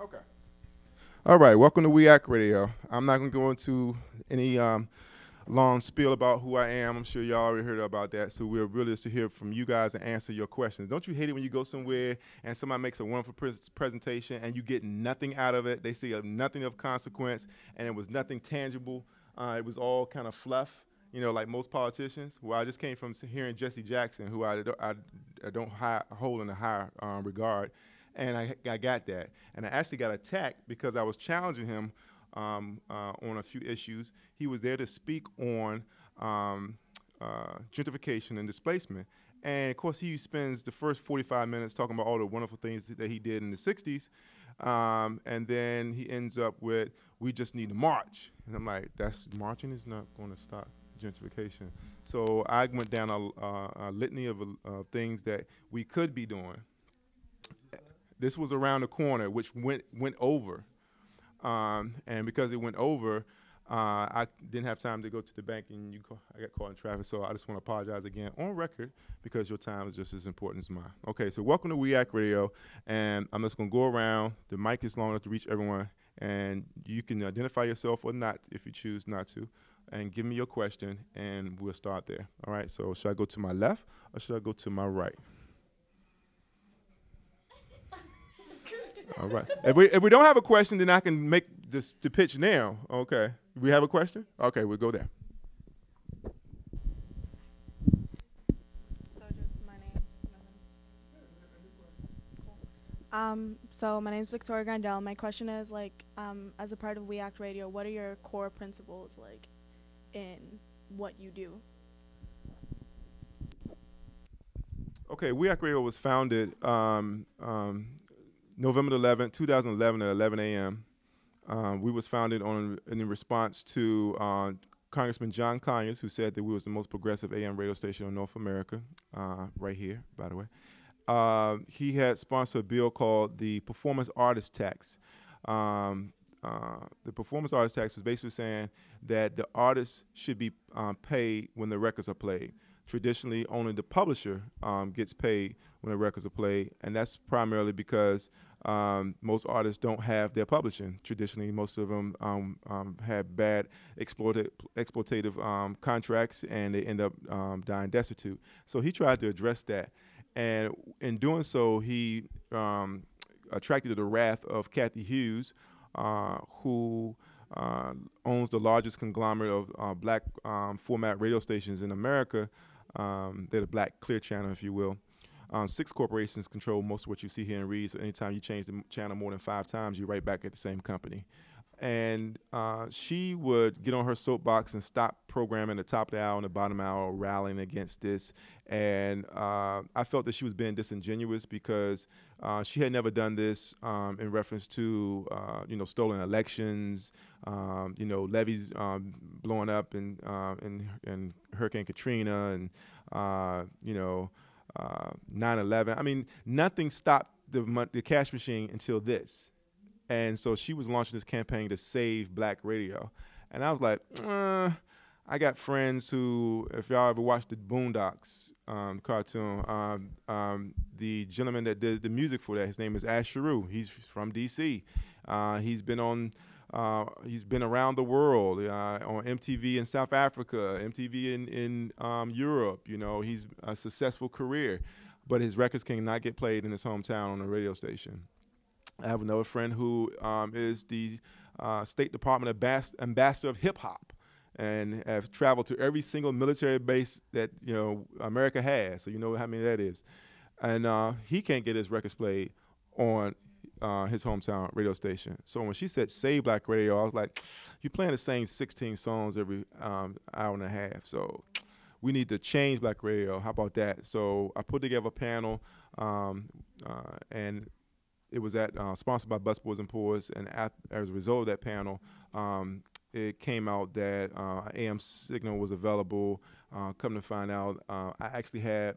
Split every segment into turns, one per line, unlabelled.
Okay. All right. Welcome to We Act Radio. I'm not going to go into any long spiel about who I am. I'm sure y'all already heard about that. So we're really just to hear from you guys and answer your questions. Don't you hate it when you go somewhere and somebody makes a wonderful presentation and you get nothing out of it? They say nothing of consequence and it was nothing tangible. It was all kind of fluff, you know, like most politicians. Well, I just came from hearing Jesse Jackson, who I don't hold in a high regard. And I got that. And I actually got attacked because I was challenging him on a few issues. He was there to speak on gentrification and displacement. And of course, he spends the first 45 minutes talking about all the wonderful things that he did in the 60s. And then he ends up with, we just need to march. And I'm like, marching is not going to stop gentrification. So I went down a litany of things that we could be doing. This was around the corner, which went over. And because it went over, I didn't have time to go to the bank, and I got caught in traffic. So I just want to apologize again on record because your time is just as important as mine. Okay, so welcome to We Act Radio, and I'm just going to go around. The mic is long enough to reach everyone, and you can identify yourself or not if you choose not to, and give me your question, and we'll start there. All right, so should I go to my left or should I go to my right? All right. If we don't have a question, then I can make the pitch now. Okay. We have a question? Okay, we'll go there.
So just my name. Cool. So my name is Victoria Grandel. My question is as a part of We Act Radio, what are your core principles in what you do?
Okay, We Act Radio was founded November 11th, 2011 at 11 a.m. We was founded in response to Congressman John Conyers, who said that we was the most progressive AM radio station in North America, right here, by the way. He had sponsored a bill called the Performance Artist Tax. The Performance Artist Tax was basically saying that the artists should be paid when the records are played. Traditionally, only the publisher gets paid when the records are played, and that's primarily because most artists don't have their publishing. Traditionally, most of them have bad exploitative contracts, and they end up dying destitute. So he tried to address that, and in doing so, he attracted the wrath of Kathy Hughes, who owns the largest conglomerate of black format radio stations in America. They're the Black Clear Channel, if you will. 6 corporations control most of what you see here in Reed, so anytime you change the channel more than 5 times, you're right back at the same company. And she would get on her soapbox and stop programming the top of the hour and the bottom hour, rallying against this. And I felt that she was being disingenuous because she had never done this in reference to, stolen elections, levees blowing up in Hurricane Katrina and, 9/11. I mean, nothing stopped the cash machine until this. And so she was launching this campaign to save black radio. And I was like, I got friends who, if y'all ever watched the Boondocks cartoon, the gentleman that did the music for that, his name is Ash Sharu. He's from D.C. He's been around the world on MTV in South Africa, MTV in Europe. He's a successful career, but his records cannot get played in his hometown on a radio station. I have another friend who is the State Department ambassador of hip hop, and have traveled to every single military base that America has. So you know how many that is, and he can't get his records played on his hometown radio station. So when she said "Save Black Radio," I was like, "You're playing the same 16 songs every hour and a half." So we need to change black radio. How about that? So I put together a panel, and it was sponsored by Busboys and Poors, and as a result of that panel, it came out that AM signal was available. Come to find out, I actually had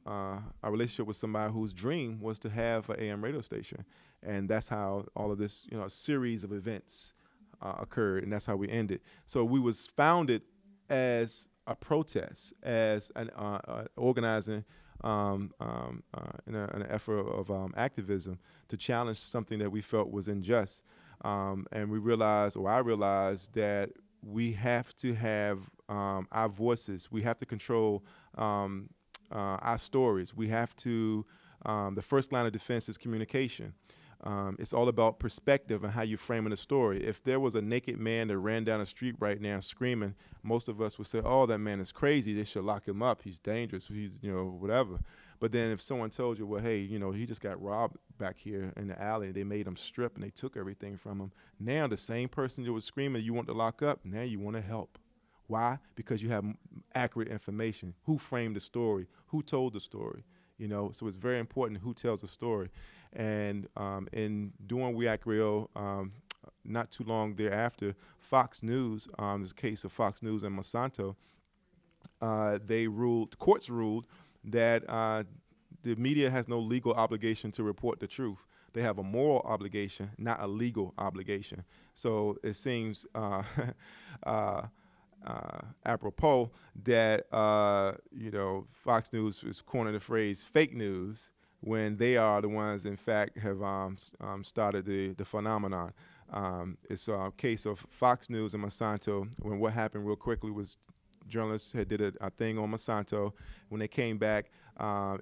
a relationship with somebody whose dream was to have an AM radio station, and that's how all of this, a series of events occurred, and that's how we ended. So we was founded as a protest, as an organizing in an effort of activism to challenge something that we felt was unjust. And we realized, or I realized, that we have to have our voices. We have to control our stories. We have to, the first line of defense is communication. It's all about perspective and how you're framing the story. If there was a naked man that ran down the street right now screaming, most of us would say, oh, that man is crazy. They should lock him up. He's dangerous. He's, whatever. But then if someone told you, well, hey, he just got robbed back here in the alley, and they made him strip and they took everything from him. Now the same person that was screaming you want to lock up, now you want to help. Why? Because you have accurate information. Who framed the story? Who told the story? So it's very important who tells the story. And in doing We Act Real, not too long thereafter, Fox News, this case of Fox News and Monsanto, the courts ruled that the media has no legal obligation to report the truth. They have a moral obligation, not a legal obligation. So it seems apropos that Fox News is coining the phrase "fake news" when they are the ones, in fact, have started the phenomenon. It's a case of Fox News and Monsanto. When what happened real quickly was journalists had did a thing on Monsanto. When they came back,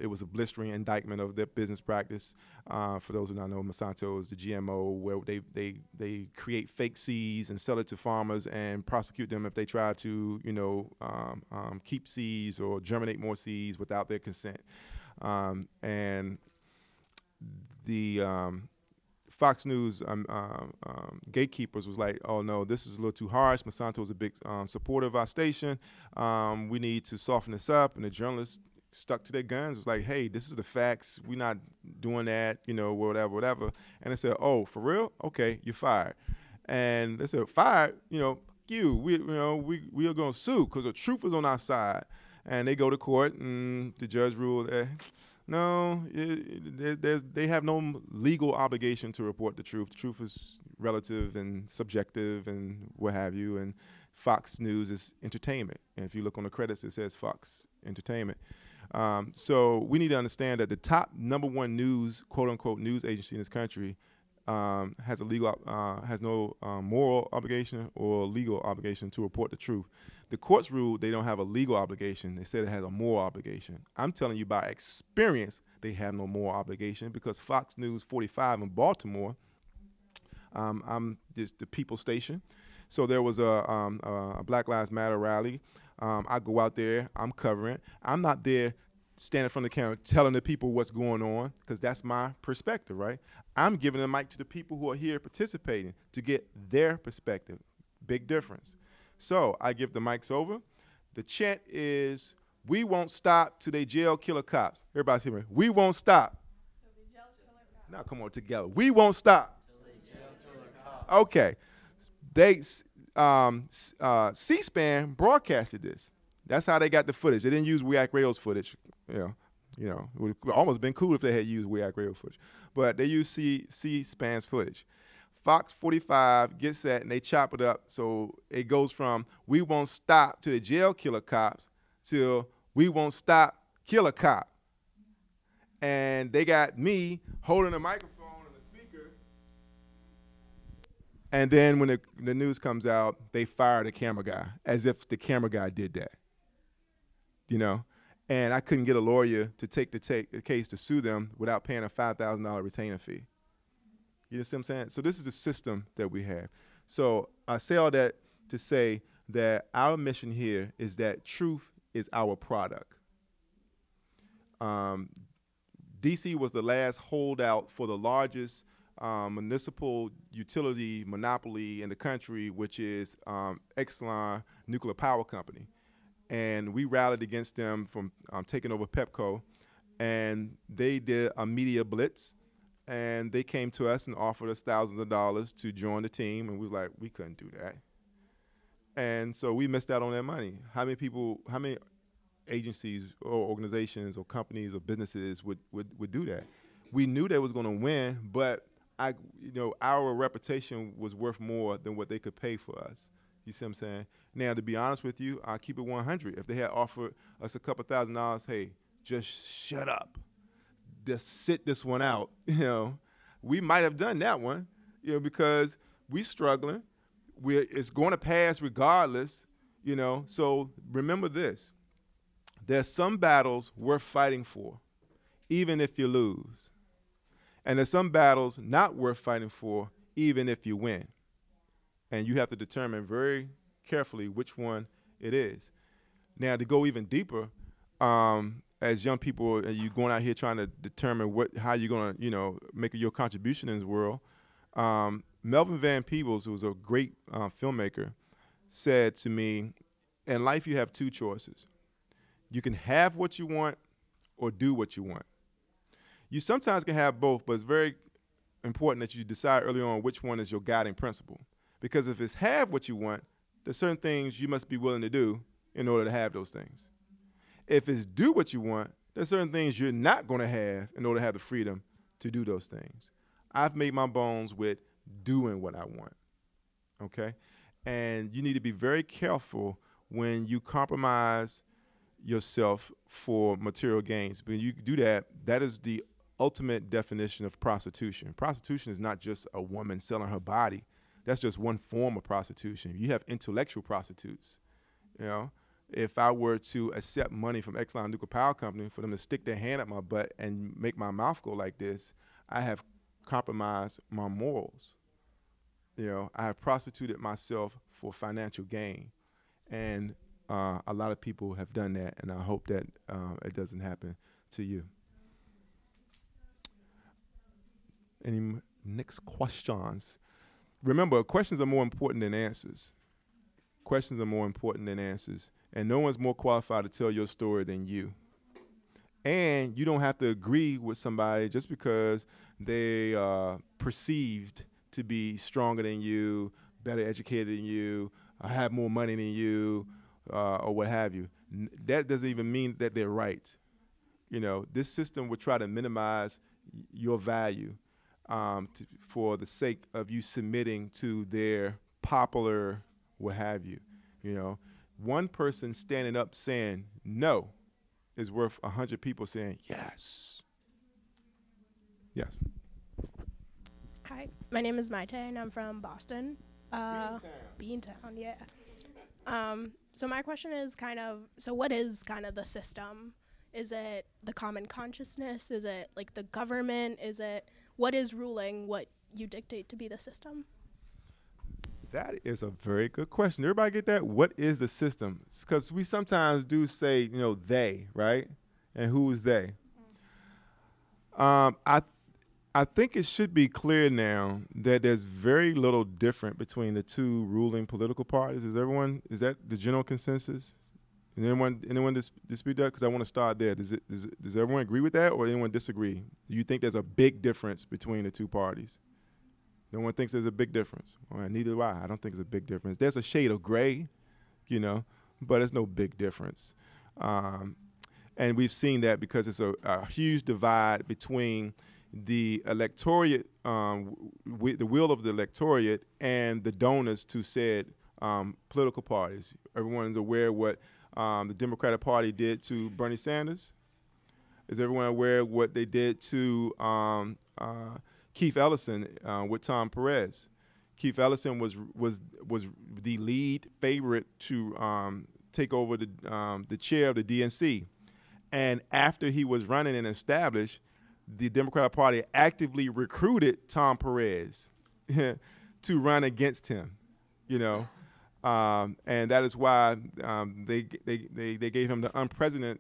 it was a blistering indictment of their business practice. For those who don't know, Monsanto is the GMO where they create fake seeds and sell it to farmers and prosecute them if they try to keep seeds or germinate more seeds without their consent. And the Fox News gatekeepers was like, oh no, this is a little too harsh. Monsanto is a big supporter of our station. We need to soften this up. And the journalists stuck to their guns. Was like, hey, this is the facts. We're not doing that, whatever. And they said, oh, for real? Okay, you're fired. And they said, fired? We are going to sue because the truth is on our side. And they go to court, and the judge ruled that no, they have no legal obligation to report the truth. The truth is relative and subjective and what have you. And Fox News is entertainment. And if you look on the credits, it says Fox Entertainment. So we need to understand that the top #1 news, quote unquote, news agency in this country has no moral obligation or legal obligation to report the truth. The courts ruled they don't have a legal obligation. They said it has a moral obligation. I'm telling you by experience, they have no moral obligation because Fox News 45 in Baltimore, I'm just the people station. So there was a Black Lives Matter rally. I go out there, I'm covering. I'm not there standing in front of the camera telling the people what's going on because that's my perspective, right? I'm giving the mic to the people who are here participating to get their perspective. Big difference. So I give the mics over. The chant is, we won't stop till they jail killer cops. Everybody's hearing me. We won't stop. Now come on together. We won't stop. Okay. C-SPAN broadcasted this. That's how they got the footage. They didn't use We Act Radio's footage. It would almost been cool if they had used We Act Radio footage. But they used C-SPAN's footage. Fox 45 gets that and they chop it up. So it goes from we won't stop to the jail killer cops till we won't stop kill a cop. And they got me holding a microphone and a speaker. And then when the news comes out, they fire the camera guy as if the camera guy did that. And I couldn't get a lawyer to take the case to sue them without paying a $5,000 retainer fee. You see what I'm saying? So this is the system that we have. So I say all that to say that our mission here is that truth is our product. DC was the last holdout for the largest municipal utility monopoly in the country, which is Exelon Nuclear Power Company. And we rallied against them from taking over Pepco. And they did a media blitz. And they came to us and offered us thousands of dollars to join the team. And we was like, we couldn't do that. And so we missed out on that money. How many agencies or organizations or companies or businesses would do that? We knew they was going to win, but our reputation was worth more than what they could pay for us. You see what I'm saying? Now, to be honest with you, I'll keep it 100. If they had offered us a couple $1,000s, hey, just shut up, just sit this one out. We might have done that one, because we struggling. It's going to pass regardless, So remember this: there's some battles worth fighting for, even if you lose, and there's some battles not worth fighting for, even if you win. And you have to determine very carefully which one it is. Now, to go even deeper, as young people, and you going out here trying to determine how you're going to, make your contribution in this world. Melvin Van Peebles, who was a great filmmaker, said to me, in life you have two choices. You can have what you want or do what you want. You sometimes can have both, but it's very important that you decide early on which one is your guiding principle. Because if it's have what you want, there's certain things you must be willing to do in order to have those things. If it's do what you want, there's certain things you're not going to have in order to have the freedom to do those things. I've made my bones with doing what I want, okay? And you need to be very careful when you compromise yourself for material gains. When you do that, that is the ultimate definition of prostitution. Prostitution is not just a woman selling her body. That's just one form of prostitution. You have intellectual prostitutes. If I were to accept money from Exxon Nuclear Power Company for them to stick their hand up my butt and make my mouth go like this, I have compromised my morals. I have prostituted myself for financial gain. And a lot of people have done that, and I hope that it doesn't happen to you. Any next questions? Remember, questions are more important than answers. Questions are more important than answers. And no one's more qualified to tell your story than you. And you don't have to agree with somebody just because they are perceived to be stronger than you, better educated than you, have more money than you, or what have you. That doesn't even mean that they're right. This system would try to minimize your value for the sake of you submitting to their popular what have you. One person standing up saying no is worth 100 people saying yes. Yes.
Hi, my name is Maite, and I'm from Boston. Beantown, yeah. So my question is what is kind of the system? Is it the common consciousness? Is it like the government? What is ruling what you dictate to be the system?
That is a very good question. Everybody get that? What is the system? Because we sometimes do say, they, right? And who is they? I think it should be clear now that there's very little different between the two ruling political parties. Is that the general consensus? And anyone dispute that? Because I want to start there. Does everyone agree with that, or anyone disagree? Do you think there's a big difference between the two parties? No one thinks there's a big difference. Well, neither do I. I don't think there's a big difference. There's a shade of gray, but there's no big difference. And we've seen that because it's a huge divide between the electorate, the will of the electorate, and the donors to said political parties. Everyone's aware what the Democratic Party did to Bernie Sanders. Is everyone aware of what they did to Keith Ellison with Tom Perez? Keith Ellison was the lead favorite to take over the chair of the DNC, and after he was running and established, the Democratic Party actively recruited Tom Perez to run against him, and that is why they gave him the unprecedented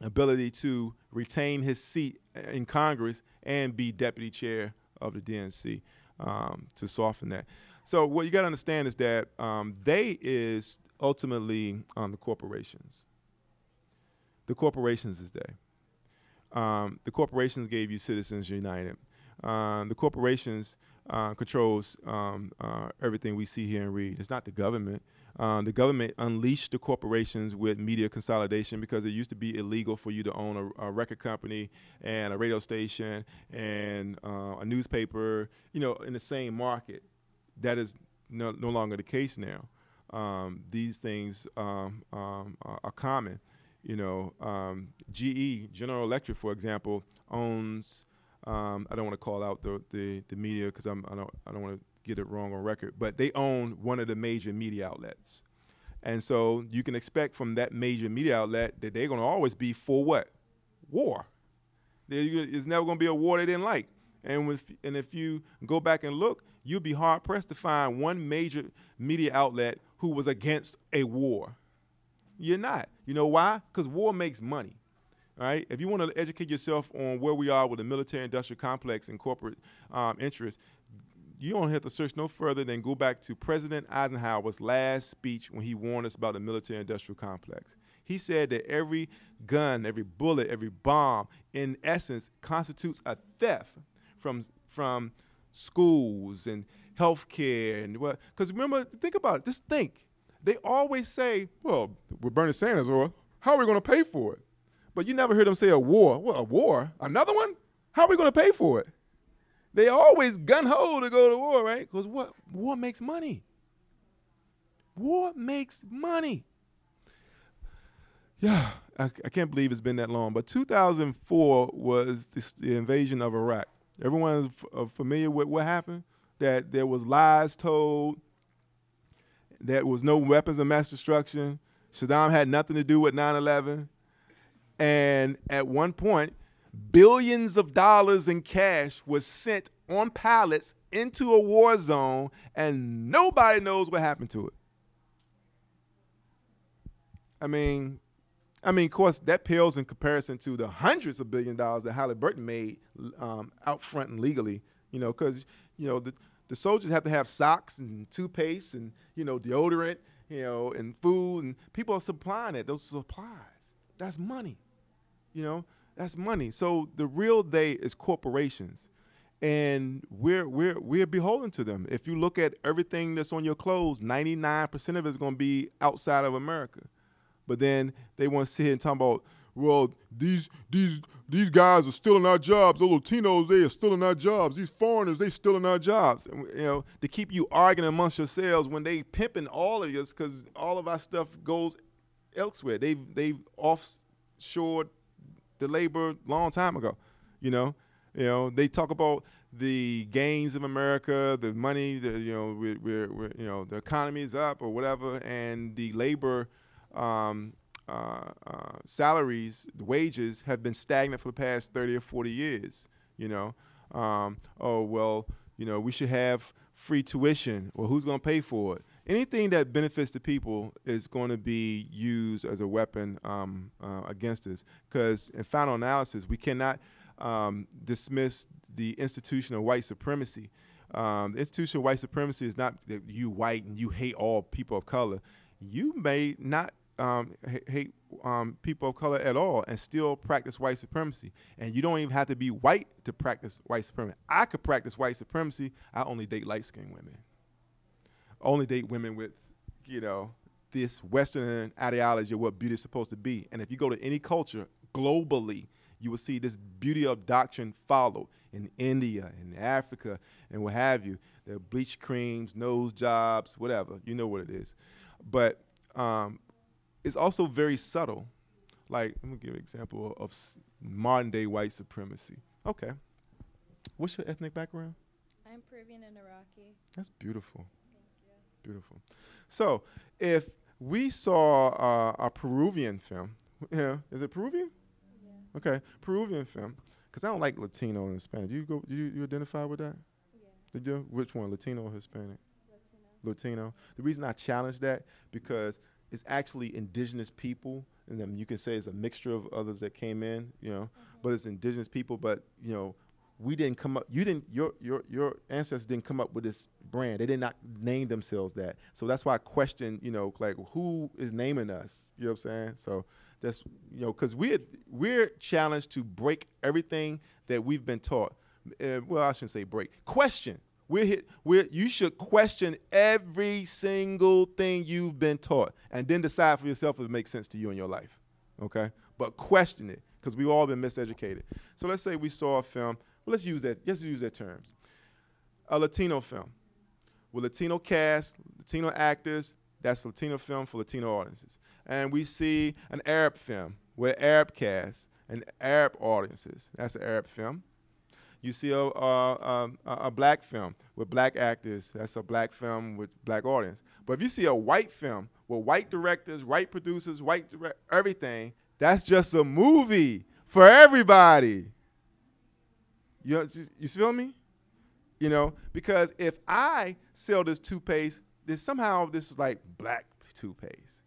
ability to retain his seat in Congress and be deputy chair of the DNC to soften that. So what you got to understand is that they is ultimately the corporations. The corporations is they. The corporations gave you Citizens United. The corporations controls everything we see, hear, and read. It's not the government. The government unleashed the corporations with media consolidation because it used to be illegal for you to own a record company and a radio station and a newspaper, in the same market. That is no longer the case now. These things are common. GE, General Electric, for example, owns. I don't want to call out the media because I don't want to get it wrong on record, but they own one of the major media outlets, and so you can expect from that major media outlet that they're going to always be for what? War. It's never going to be a war they didn't like. And if you go back and look, you'll be hard pressed to find one major media outlet who was against a war. You're not. You know why? Because war makes money. All right. If you want to educate yourself on where we are with the military-industrial complex and corporate interests, you don't have to search no further than go back to President Eisenhower's last speech when he warned us about the military-industrial complex. He said that every gun, every bullet, every bomb, in essence, constitutes a theft from schools and healthcare and what. Because remember, think about it. Just think. They always say, "Well, with Bernie Sanders, or how are we going to pay for it?" But you never hear them say a war. Well, a war? Another one? How are we going to pay for it? They always gun-ho to go to war, right? Because what? War makes money. War makes money. Yeah, I can't believe it's been that long. But 2004 was the invasion of Iraq. Everyone is familiar with what happened? That there was lies told. There was no weapons of mass destruction. Saddam had nothing to do with 9/11. And at one point, billions of dollars in cash was sent on pallets into a war zone, and nobody knows what happened to it. I mean, of course, that pales in comparison to the hundreds of billion dollars that Halliburton made out front and legally, because, the soldiers have to have socks and toothpaste and, deodorant, and food, and people are supplying it, those supplies. That's money, that's money. So the real they is corporations, and we're beholden to them. If you look at everything that's on your clothes, 99% of it is going to be outside of America. But then they want to sit here and talk about, well, these guys are stealing our jobs. The Latinos, they are stealing our jobs. These foreigners, they stealing our jobs. And, to keep you arguing amongst yourselves when they pimping all of us, because all of our stuff goes elsewhere. They've offshored the labor long time ago. They talk about the gains of America, the money, the economy is up or whatever, and the labor salaries, the wages have been stagnant for the past 30 or 40 years, we should have free tuition, or who's going to pay for it? Anything that benefits the people is going to be used as a weapon against us, because in final analysis, we cannot dismiss the institution of white supremacy. The institution of white supremacy is not that you white and you hate all people of color. You may not hate people of color at all and still practice white supremacy. And you don't even have to be white to practice white supremacy. I could practice white supremacy. I only date light-skinned women. Only date women with, this Western ideology of what beauty is supposed to be. And if you go to any culture globally, you will see this beauty of doctrine followed in India, in Africa, and what have you. The bleach creams, nose jobs, whatever. You know what it is. But it's also very subtle. Like, let me give you an example of modern day white supremacy. Okay. What's your ethnic background?
I'm Peruvian and Iraqi.
That's beautiful.
Thank you.
Beautiful. So if we saw a Peruvian film, is it Peruvian?
Yeah.
Okay, Peruvian film, because I don't like Latino and Hispanic. Do you identify with that?
Yeah.
Did you? Which one, Latino or Hispanic?
Latino.
The reason I challenge that, because it's actually indigenous people, and then you can say it's a mixture of others that came in, but it's indigenous people. But we didn't come up. Your ancestors didn't come up with this brand. They did not name themselves that. So that's why I question, like, who is naming us? You know what I'm saying? So that's because we're challenged to break everything that we've been taught. Well, I shouldn't say break. Question. You should question every single thing you've been taught, and then decide for yourself if it makes sense to you in your life, okay? But question it, because we've all been miseducated. So let's say we saw a film. Well, let's use that terms. A Latino film with Latino cast, Latino actors That's Latino film for Latino audiences. And we see an Arab film with Arab cast and Arab audiences. That's an Arab film. You see a black film with black actors. That's a black film with black audience. But if you see a white film with white directors, white producers, everything, that's just a movie for everybody. You feel me? You know, because if I sell this toothpaste, this is like black toothpaste.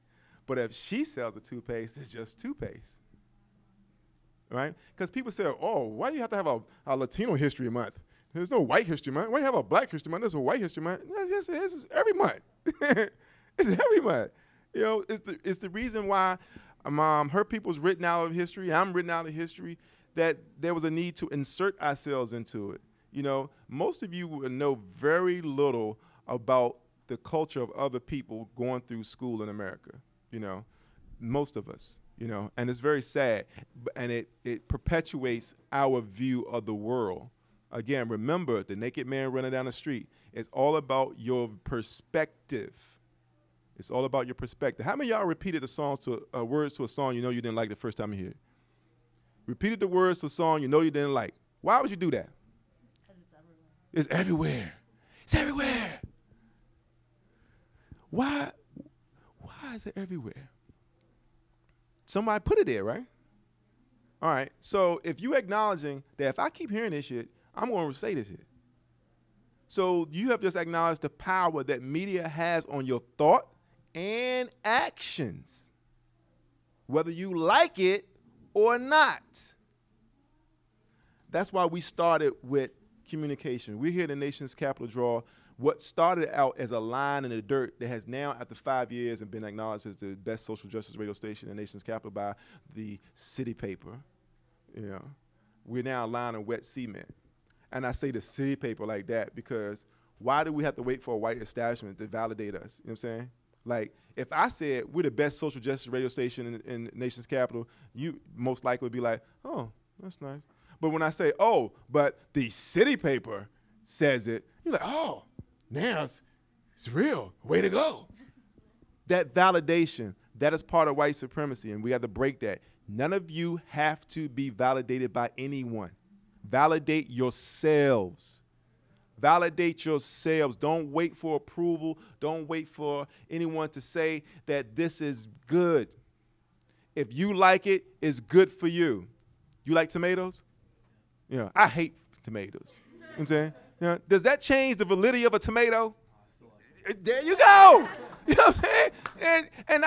But if she sells the toothpaste, it's just toothpaste. Right? Because people say, oh, why do you have to have a Latino History Month? There's no White History Month. Why do you have a Black History Month? There's a White History Month. Yes, it's every month. It's every month. You know, it's the reason why her people's written out of history, I'm written out of history, that there was a need to insert ourselves into it. You know, most of you will know very little about the culture of other people going through school in America, you know, most of us. You know, and it's very sad, and it perpetuates our view of the world. Again, remember, the naked man running down the street. It's all about your perspective. It's all about your perspective. How many of y'all repeated the words to a song you know you didn't like the first time you hear it? Repeated the words to a song you know you didn't like. Why would you do that?
Because it's everywhere.
It's everywhere. It's everywhere. Why is it everywhere? Somebody put it there, right? All right. So if you acknowledging that if I keep hearing this shit, I'm going to say this shit. So you have just acknowledged the power that media has on your thought and actions, whether you like it or not. That's why we started with communication. We're here at the nation's capital draw. What started out as a line in the dirt that has now, after 5 years, and been acknowledged as the best social justice radio station in the nation's capital by the city paper, you know, we're now a line of wet cement. And I say the city paper like that because why do we have to wait for a white establishment to validate us? You know what I'm saying? Like, if I said we're the best social justice radio station in the nation's capital, you most likely would be like, oh, that's nice. But when I say, oh, but the city paper says it, you're like, oh, now it's real. Way to go. That validation, that is part of white supremacy, and we have to break that. None of you have to be validated by anyone. Validate yourselves. Validate yourselves. Don't wait for approval. Don't wait for anyone to say that this is good. If you like it, it's good for you. You like tomatoes? You know, I hate tomatoes. You know what I'm saying? You know, does that change the validity of a tomato? There you go. You know what I'm saying? And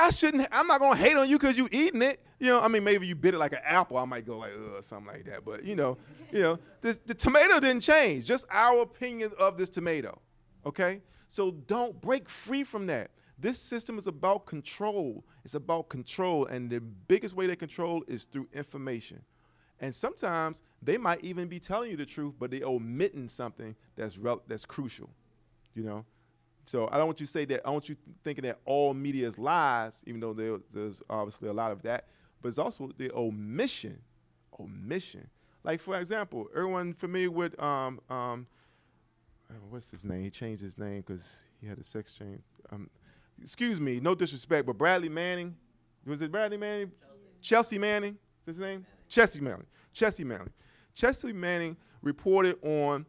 I'm not going to hate on you because you eating it. You know, I mean, maybe you bit it like an apple. I might go like, something like that. But, you know, the tomato didn't change. Just our opinion of this tomato, okay? So don't break free from that. This system is about control. It's about control, and the biggest way they control is through information. And sometimes they might even be telling you the truth, but they're omitting something that's crucial, you know? So I don't want you to say that. I want you thinking that all media is lies, even though there's obviously a lot of that. But it's also the omission. Like, for example, everyone familiar with, what's his name? He changed his name because he had a sex change. Excuse me, no disrespect, but Bradley Manning. Was it Bradley Manning? Chelsea Manning. Is his name? Chelsea Manning. Chelsea Manning reported on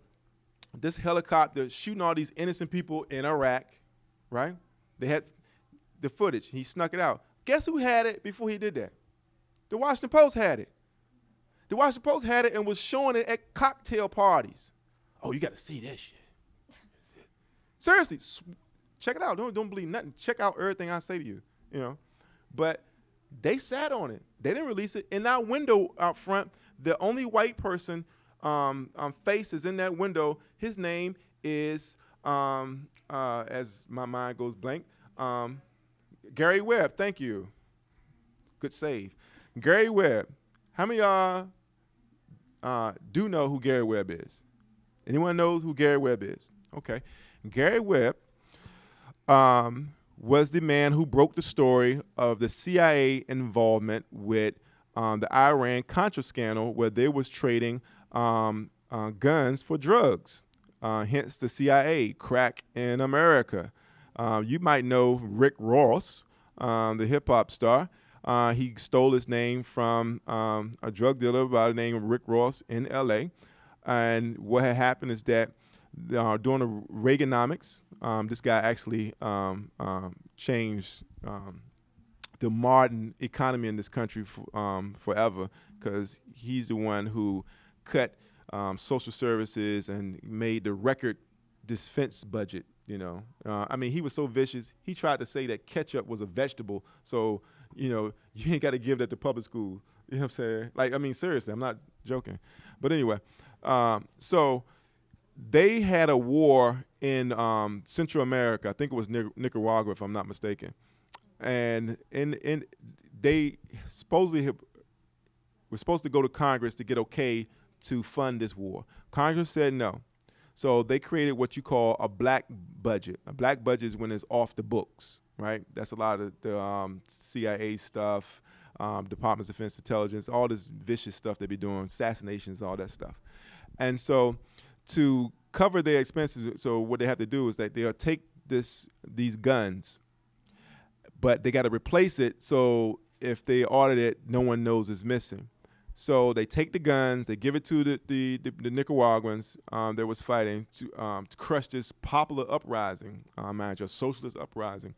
this helicopter shooting all these innocent people in Iraq, right? They had the footage. He snuck it out. Guess who had it before he did that? The Washington Post had it. The Washington Post had it and was showing it at cocktail parties. Oh, you got to see this shit. Seriously, check it out. Don't believe nothing. Check out everything I say to you, you know. But they sat on it. They didn't release it. In that window out front, the only white person face is in that window. His name is, as my mind goes blank, Gary Webb. Thank you. Good save. Gary Webb. How many of y'all do know who Gary Webb is? Anyone knows who Gary Webb is? Okay. Gary Webb was the man who broke the story of the CIA involvement with the Iran-Contra scandal, where they was trading guns for drugs. Hence the CIA, crack in America. You might know Rick Ross, the hip hop star. He stole his name from a drug dealer by the name of Rick Ross in L.A. And what had happened is that during the Reaganomics, this guy actually changed the modern economy in this country forever, because he's the one who cut social services and made the record defense budget. You know, I mean, he was so vicious. He tried to say that ketchup was a vegetable, so you ain't got to give that to public school. You know what I'm saying? Like, I mean, seriously, I'm not joking. But anyway, so they had a war in Central America. I think it was Nicaragua, if I'm not mistaken. And they supposedly were supposed to go to Congress to get okay to fund this war. Congress said no. So they created what you call a black budget. A black budget is when it's off the books, right? That's a lot of the CIA stuff, Department of Defense Intelligence, all this vicious stuff they be doing, assassinations, all that stuff. And so to cover their expenses, so what they have to do is that they'll take these guns, but they got to replace it, so if they audit it, no one knows it's missing. So they take the guns, they give it to the Nicaraguans that was fighting to crush this popular uprising, a socialist uprising,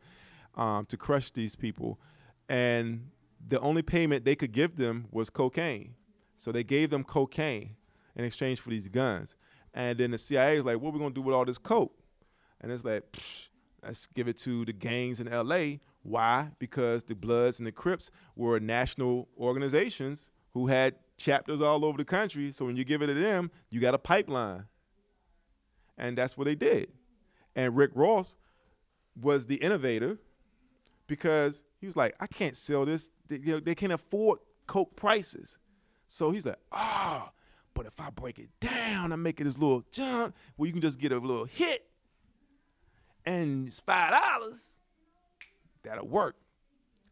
to crush these people. And the only payment they could give them was cocaine. So they gave them cocaine in exchange for these guns. And then the CIA is like, what are we going to do with all this coke? And it's like, let's give it to the gangs in L.A. Why? Because the Bloods and the Crips were national organizations who had chapters all over the country. So when you give it to them, you got a pipeline. And that's what they did. And Rick Ross was the innovator, because he was like, I can't sell this. They can't afford coke prices. So he's like, but if I break it down, I make it this little jump where you can just get a little hit and it's $5, that'll work.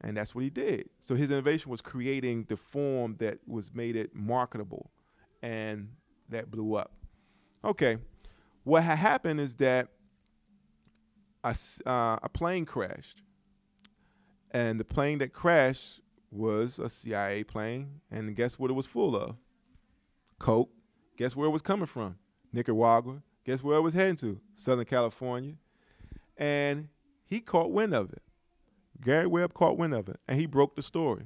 And that's what he did. So his innovation was creating the form that made it marketable, and that blew up. Okay, what had happened is that a plane crashed, and the plane that crashed was a CIA plane, and guess what it was full of? Coke. Guess where it was coming from? Nicaragua. Guess where it was heading to? Southern California. And he caught wind of it. Gary Webb caught wind of it, and he broke the story.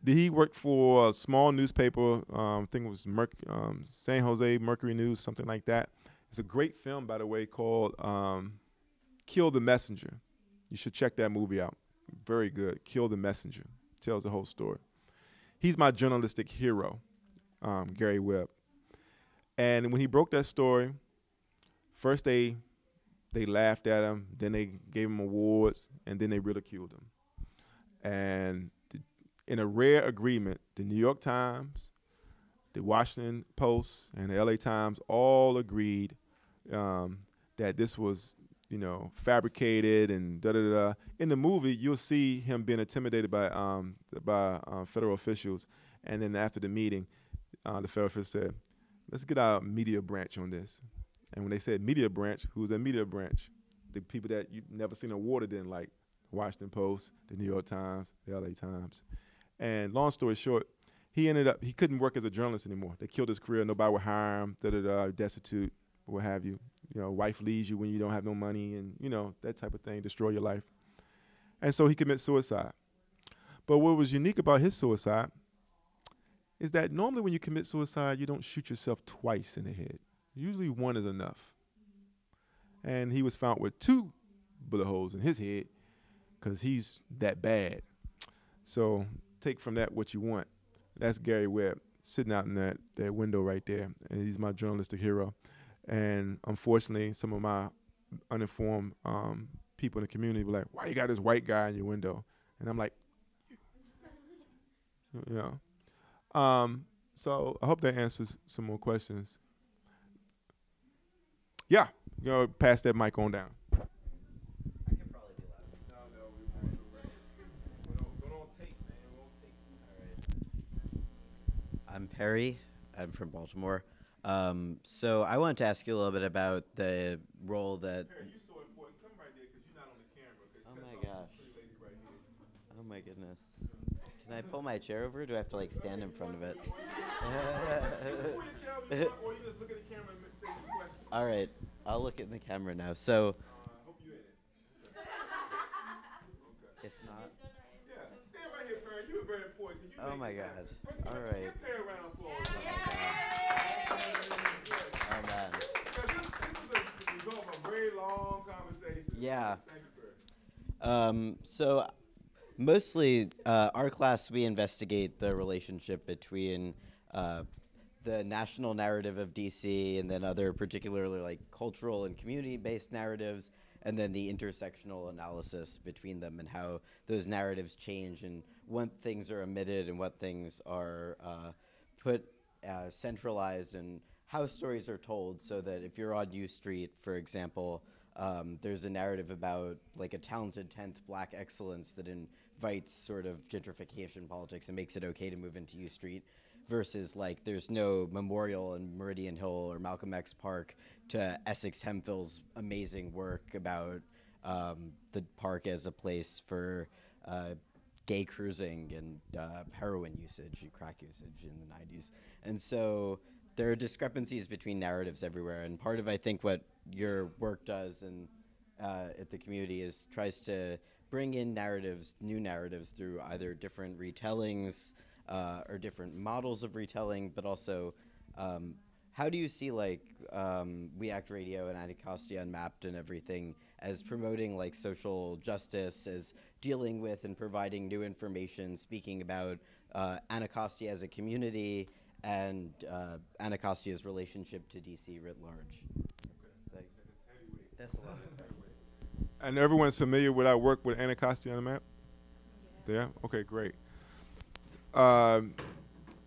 He worked for a small newspaper, I think it was San Jose Mercury News, something like that. It's a great film, by the way, called Kill the Messenger. You should check that movie out. Very good. Kill the Messenger. Tells the whole story. He's my journalistic hero, Gary Webb. And when he broke that story, first they laughed at him, then they gave him awards, and then they ridiculed him. And in a rare agreement, the New York Times, the Washington Post, and the LA Times all agreed that this was, fabricated and da-da-da. In the movie, you'll see him being intimidated by federal officials. And then after the meeting, the federal official said, let's get our media branch on this. And when they said media branch, who's that media branch? The people that you've never seen awarded in, like Washington Post, the New York Times, the LA Times. And long story short, he couldn't work as a journalist anymore. They killed his career. Nobody would hire him, destitute, what have you. Wife leaves you when you don't have no money, and, that type of thing, destroy your life. And so he commits suicide. But what was unique about his suicide is that normally when you commit suicide, you don't shoot yourself twice in the head. Usually one is enough. And he was found with 2 bullet holes in his head because he's that bad. So take from that what you want. That's Gary Webb sitting out in that window right there. And he's my journalistic hero. And unfortunately, some of my uninformed people in the community were like, why you got this white guy in your window? And I'm like, so I hope that answers some more questions. Yeah, pass that mic on down.
I can probably do that.
No, we won't. Go on tape, man. We'll tape.
All right. I'm Perry. I'm from Baltimore. So I wanted to ask you a little bit about the role that.
Perry, you're so important. Come right
my goodness. Can I pull my chair over? Or do I have to like stand in front of it? All right, I'll look at the camera now. So, if not,
Stand right here, Perry. You were very important.
oh my God. All right.
Give Perry a round of applause.
Oh man.
Because this is a result of a very long conversation.
Yeah.
Thank you, Perry.
So mostly our class, we investigate the relationship between the national narrative of DC and then other particularly like cultural and community-based narratives, and then the intersectional analysis between them and how those narratives change and what things are omitted and what things are put centralized, and how stories are told, so that if you're on U Street, for example, there's a narrative about like a talented 10th black excellence that invites sort of gentrification politics and makes it okay to move into U Street, versus like there's no memorial in Meridian Hill or Malcolm X Park to Essex Hemphill's amazing work about the park as a place for gay cruising and heroin usage and crack usage in the 90s. And so there are discrepancies between narratives everywhere, and part of I think what your work does and at the community is tries to bring in narratives, new narratives, through either different retellings or different models of retelling, but also how do you see like We Act Radio and Anacostia Unmapped and everything as promoting like social justice, as dealing with and providing new information, speaking about Anacostia as a community and Anacostia's relationship to DC writ large? Like, that's a lot of
And everyone's familiar with our work with Anacostia on the map? Yeah? Okay, great.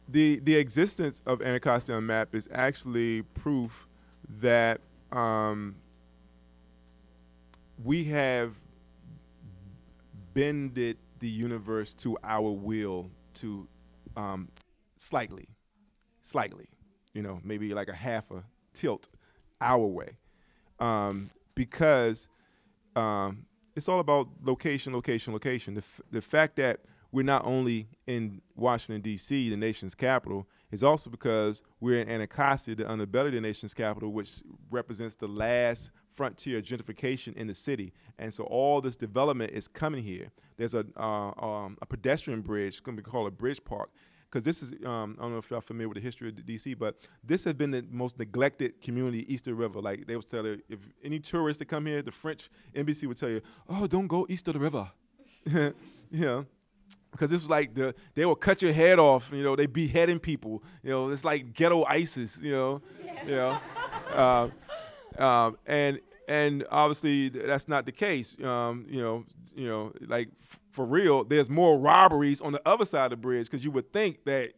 The existence of Anacostia on the map is actually proof that we have bended the universe to our will to slightly, you know, maybe like a half a tilt our way, because it's all about location. The fact that we're not only in Washington, D.C., the nation's capital, is also because we're in Anacostia, the underbelly of the nation's capital, which represents the last frontier of gentrification in the city. And so all this development is coming here. There's a pedestrian bridge, going to be called a bridge park, because this is, I don't know if y'all familiar with the history of D.C., but this has been the most neglected community east of the river. Like they would tell you, if any tourists that come here, the French embassy would tell you, oh, don't go east of the river. You know, because this was like they will cut your head off, you know, they beheading people, you know, it's like ghetto ISIS, you know, and obviously that's not the case, you know, like for real, there's more robberies on the other side of the bridge, because you would think that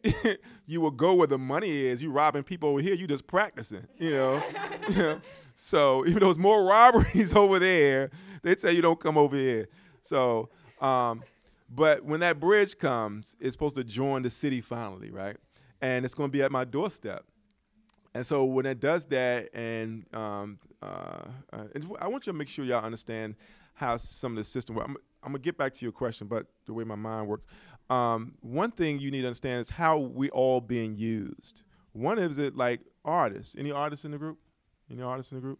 you would go where the money is. You robbing people over here, you just practicing, you know. So even though there's more robberies over there, they tell you don't come over here. So, but when that bridge comes, it's supposed to join the city finally, right? And it's going to be at my doorstep. And so when it does that, and I want you to make sure y'all understand how some of the system works. I'm going to get back to your question, but the way my mind works. One thing you need to understand is how we all being used. One is it like artists. Any artists in the group? Any artists in the group?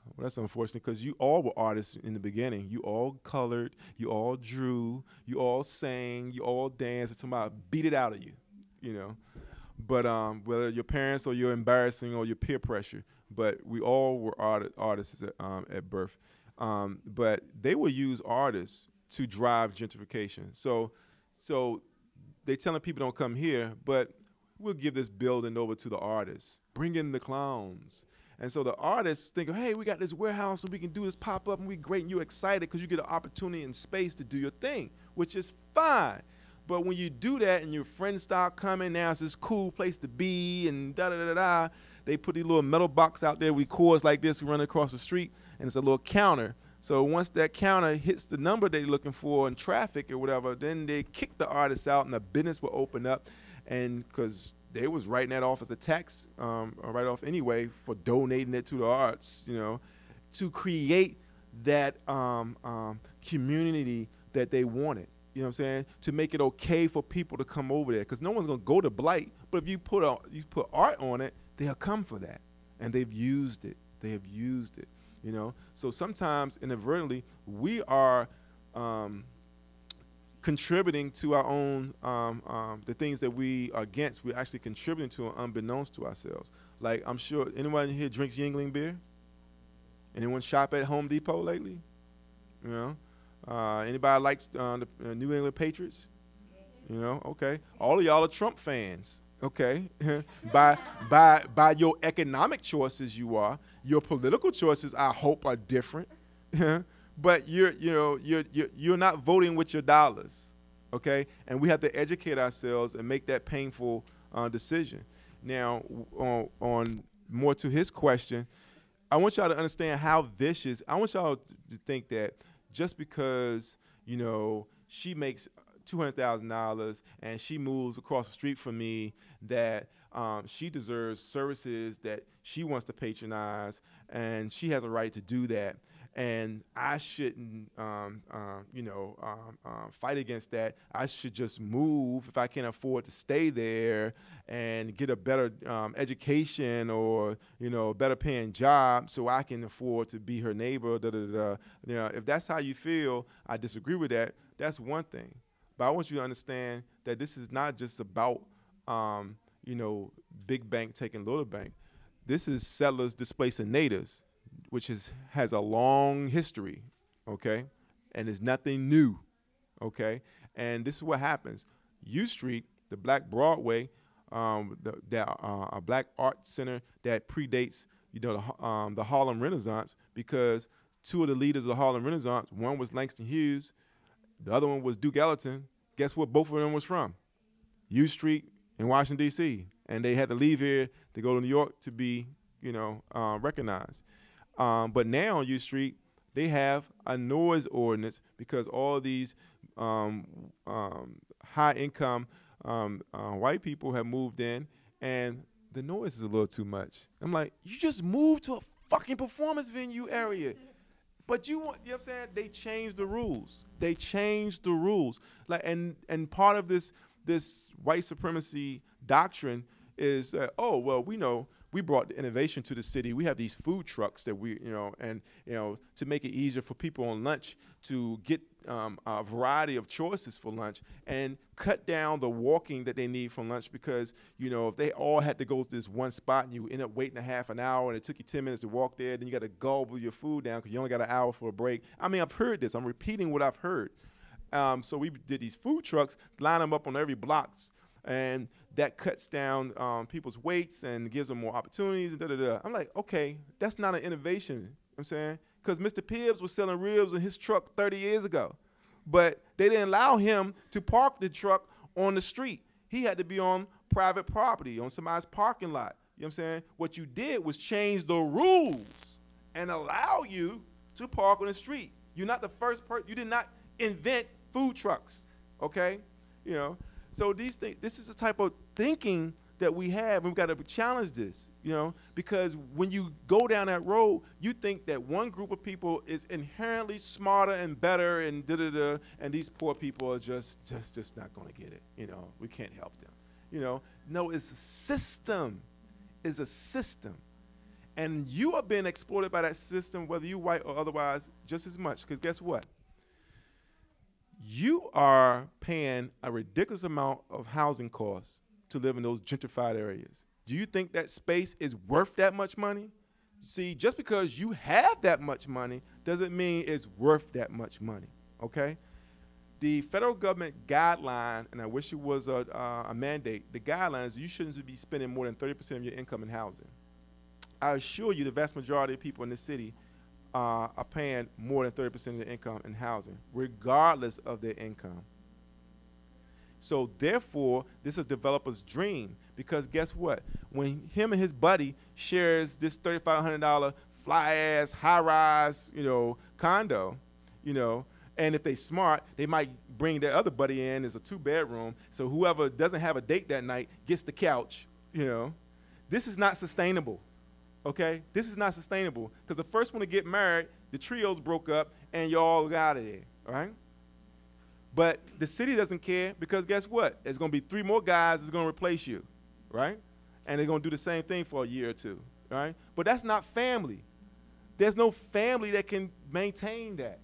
Well, that's unfortunate, because you all were artists in the beginning. You all colored, you all drew, you all sang, you all danced until I beat it out of you, you know. But whether your parents or your embarrassing or your peer pressure, but we all were artists at birth. But they will use artists to drive gentrification. So they telling people don't come here, but we'll give this building over to the artists. Bring in the clowns. And so the artists think, hey, we got this warehouse and we can do this pop-up and we're great, and you're excited because you get an opportunity and space to do your thing, which is fine. But when you do that and your friends start coming, now it's this cool place to be and da-da-da-da, they put these little metal box out there with cords like this running across the street, and it's a little counter. So once that counter hits the number they're looking for in traffic or whatever, then they kick the artists out and the business will open up. And because they was writing that off as a tax write-off anyway for donating it to the arts, you know, to create that community that they wanted. You know what I'm saying? To make it okay for people to come over there, because no one's gonna go to Blight. But if you put art on it, they'll come for that, and they've used it. They have used it. You know. So sometimes inadvertently we are contributing to our own the things that we are against. We're actually contributing to it unbeknownst to ourselves. Like, I'm sure anyone here drinks Yingling beer. Anyone shop at Home Depot lately? You know. Anybody likes the New England Patriots? You know, okay. All of y'all are Trump fans, okay? by your economic choices, you are. Your political choices, I hope, are different. But you're not voting with your dollars, okay? And we have to educate ourselves and make that painful decision. Now, on more to his question, I want y'all to understand how vicious. I want y'all to think that just because, you know, she makes $200,000 and she moves across the street from me, that she deserves services that she wants to patronize, and she has a right to do that. And I shouldn't, fight against that. I should just move if I can't afford to stay there and get a better education, or, you know, a better paying job so I can afford to be her neighbor. You know, if that's how you feel, I disagree with that. That's one thing. But I want you to understand that this is not just about, big bank taking little bank. This is settlers displacing natives, which has a long history, okay? And is nothing new, okay? And this is what happens. U Street, the Black Broadway, a black art center that predates, the Harlem Renaissance, because two of the leaders of the Harlem Renaissance, one was Langston Hughes, the other one was Duke Ellington. Guess what both of them was from? U Street in Washington, D.C. And they had to leave here to go to New York to be, recognized. But now on U Street, they have a noise ordinance because all these high-income white people have moved in, and the noise is a little too much. I'm like, you just moved to a fucking performance venue area. But you know what I'm saying? They changed the rules. They changed the rules. Like, and part of this white supremacy doctrine is that, we know we brought the innovation to the city. We have these food trucks that to make it easier for people on lunch to get a variety of choices for lunch and cut down the walking that they need for lunch, because, if they all had to go to this one spot and you end up waiting a half an hour and it took you 10 minutes to walk there, then you got to gulp your food down because you only got an hour for a break. I mean, I've heard this. I'm repeating what I've heard. So we did these food trucks, line them up on every blocks, and that cuts down people's waits and gives them more opportunities. And I'm like, okay, that's not an innovation. You know what I'm saying? Because Mr. Pibbs was selling ribs in his truck 30 years ago. But they didn't allow him to park the truck on the street. He had to be on private property, on somebody's parking lot. You know what I'm saying? What you did was change the rules and allow you to park on the street. You're not the first person. You did not invent food trucks, okay? So these things, this is the type of thinking that we have, and we've got to challenge this, because when you go down that road, you think that one group of people is inherently smarter and better, and and these poor people are just not going to get it. We can't help them. No, it's a system. It's a system. And you are being exploited by that system, whether you're white or otherwise, just as much, because guess what? You are paying a ridiculous amount of housing costs to live in those gentrified areas. Do you think that space is worth that much money? See, just because you have that much money doesn't mean it's worth that much money, okay? The federal government guideline, and I wish it was a mandate, the guidelines, you shouldn't be spending more than 30% of your income in housing. I assure you the vast majority of people in this city are paying more than 30% of their income in housing, regardless of their income. So therefore, this is a developer's dream, because guess what? When him and his buddy shares this $3,500 fly-ass, high-rise, condo, and if they smart, they might bring their other buddy in as a 2-bedroom, so whoever doesn't have a date that night gets the couch, This is not sustainable. Okay, this is not sustainable, because the first one to get married, the trios broke up, and y'all got out of there, all right? But the city doesn't care because guess what? There's going to be 3 more guys that's going to replace you, right? And they're going to do the same thing for a year or 2, right? But that's not family. There's no family that can maintain that.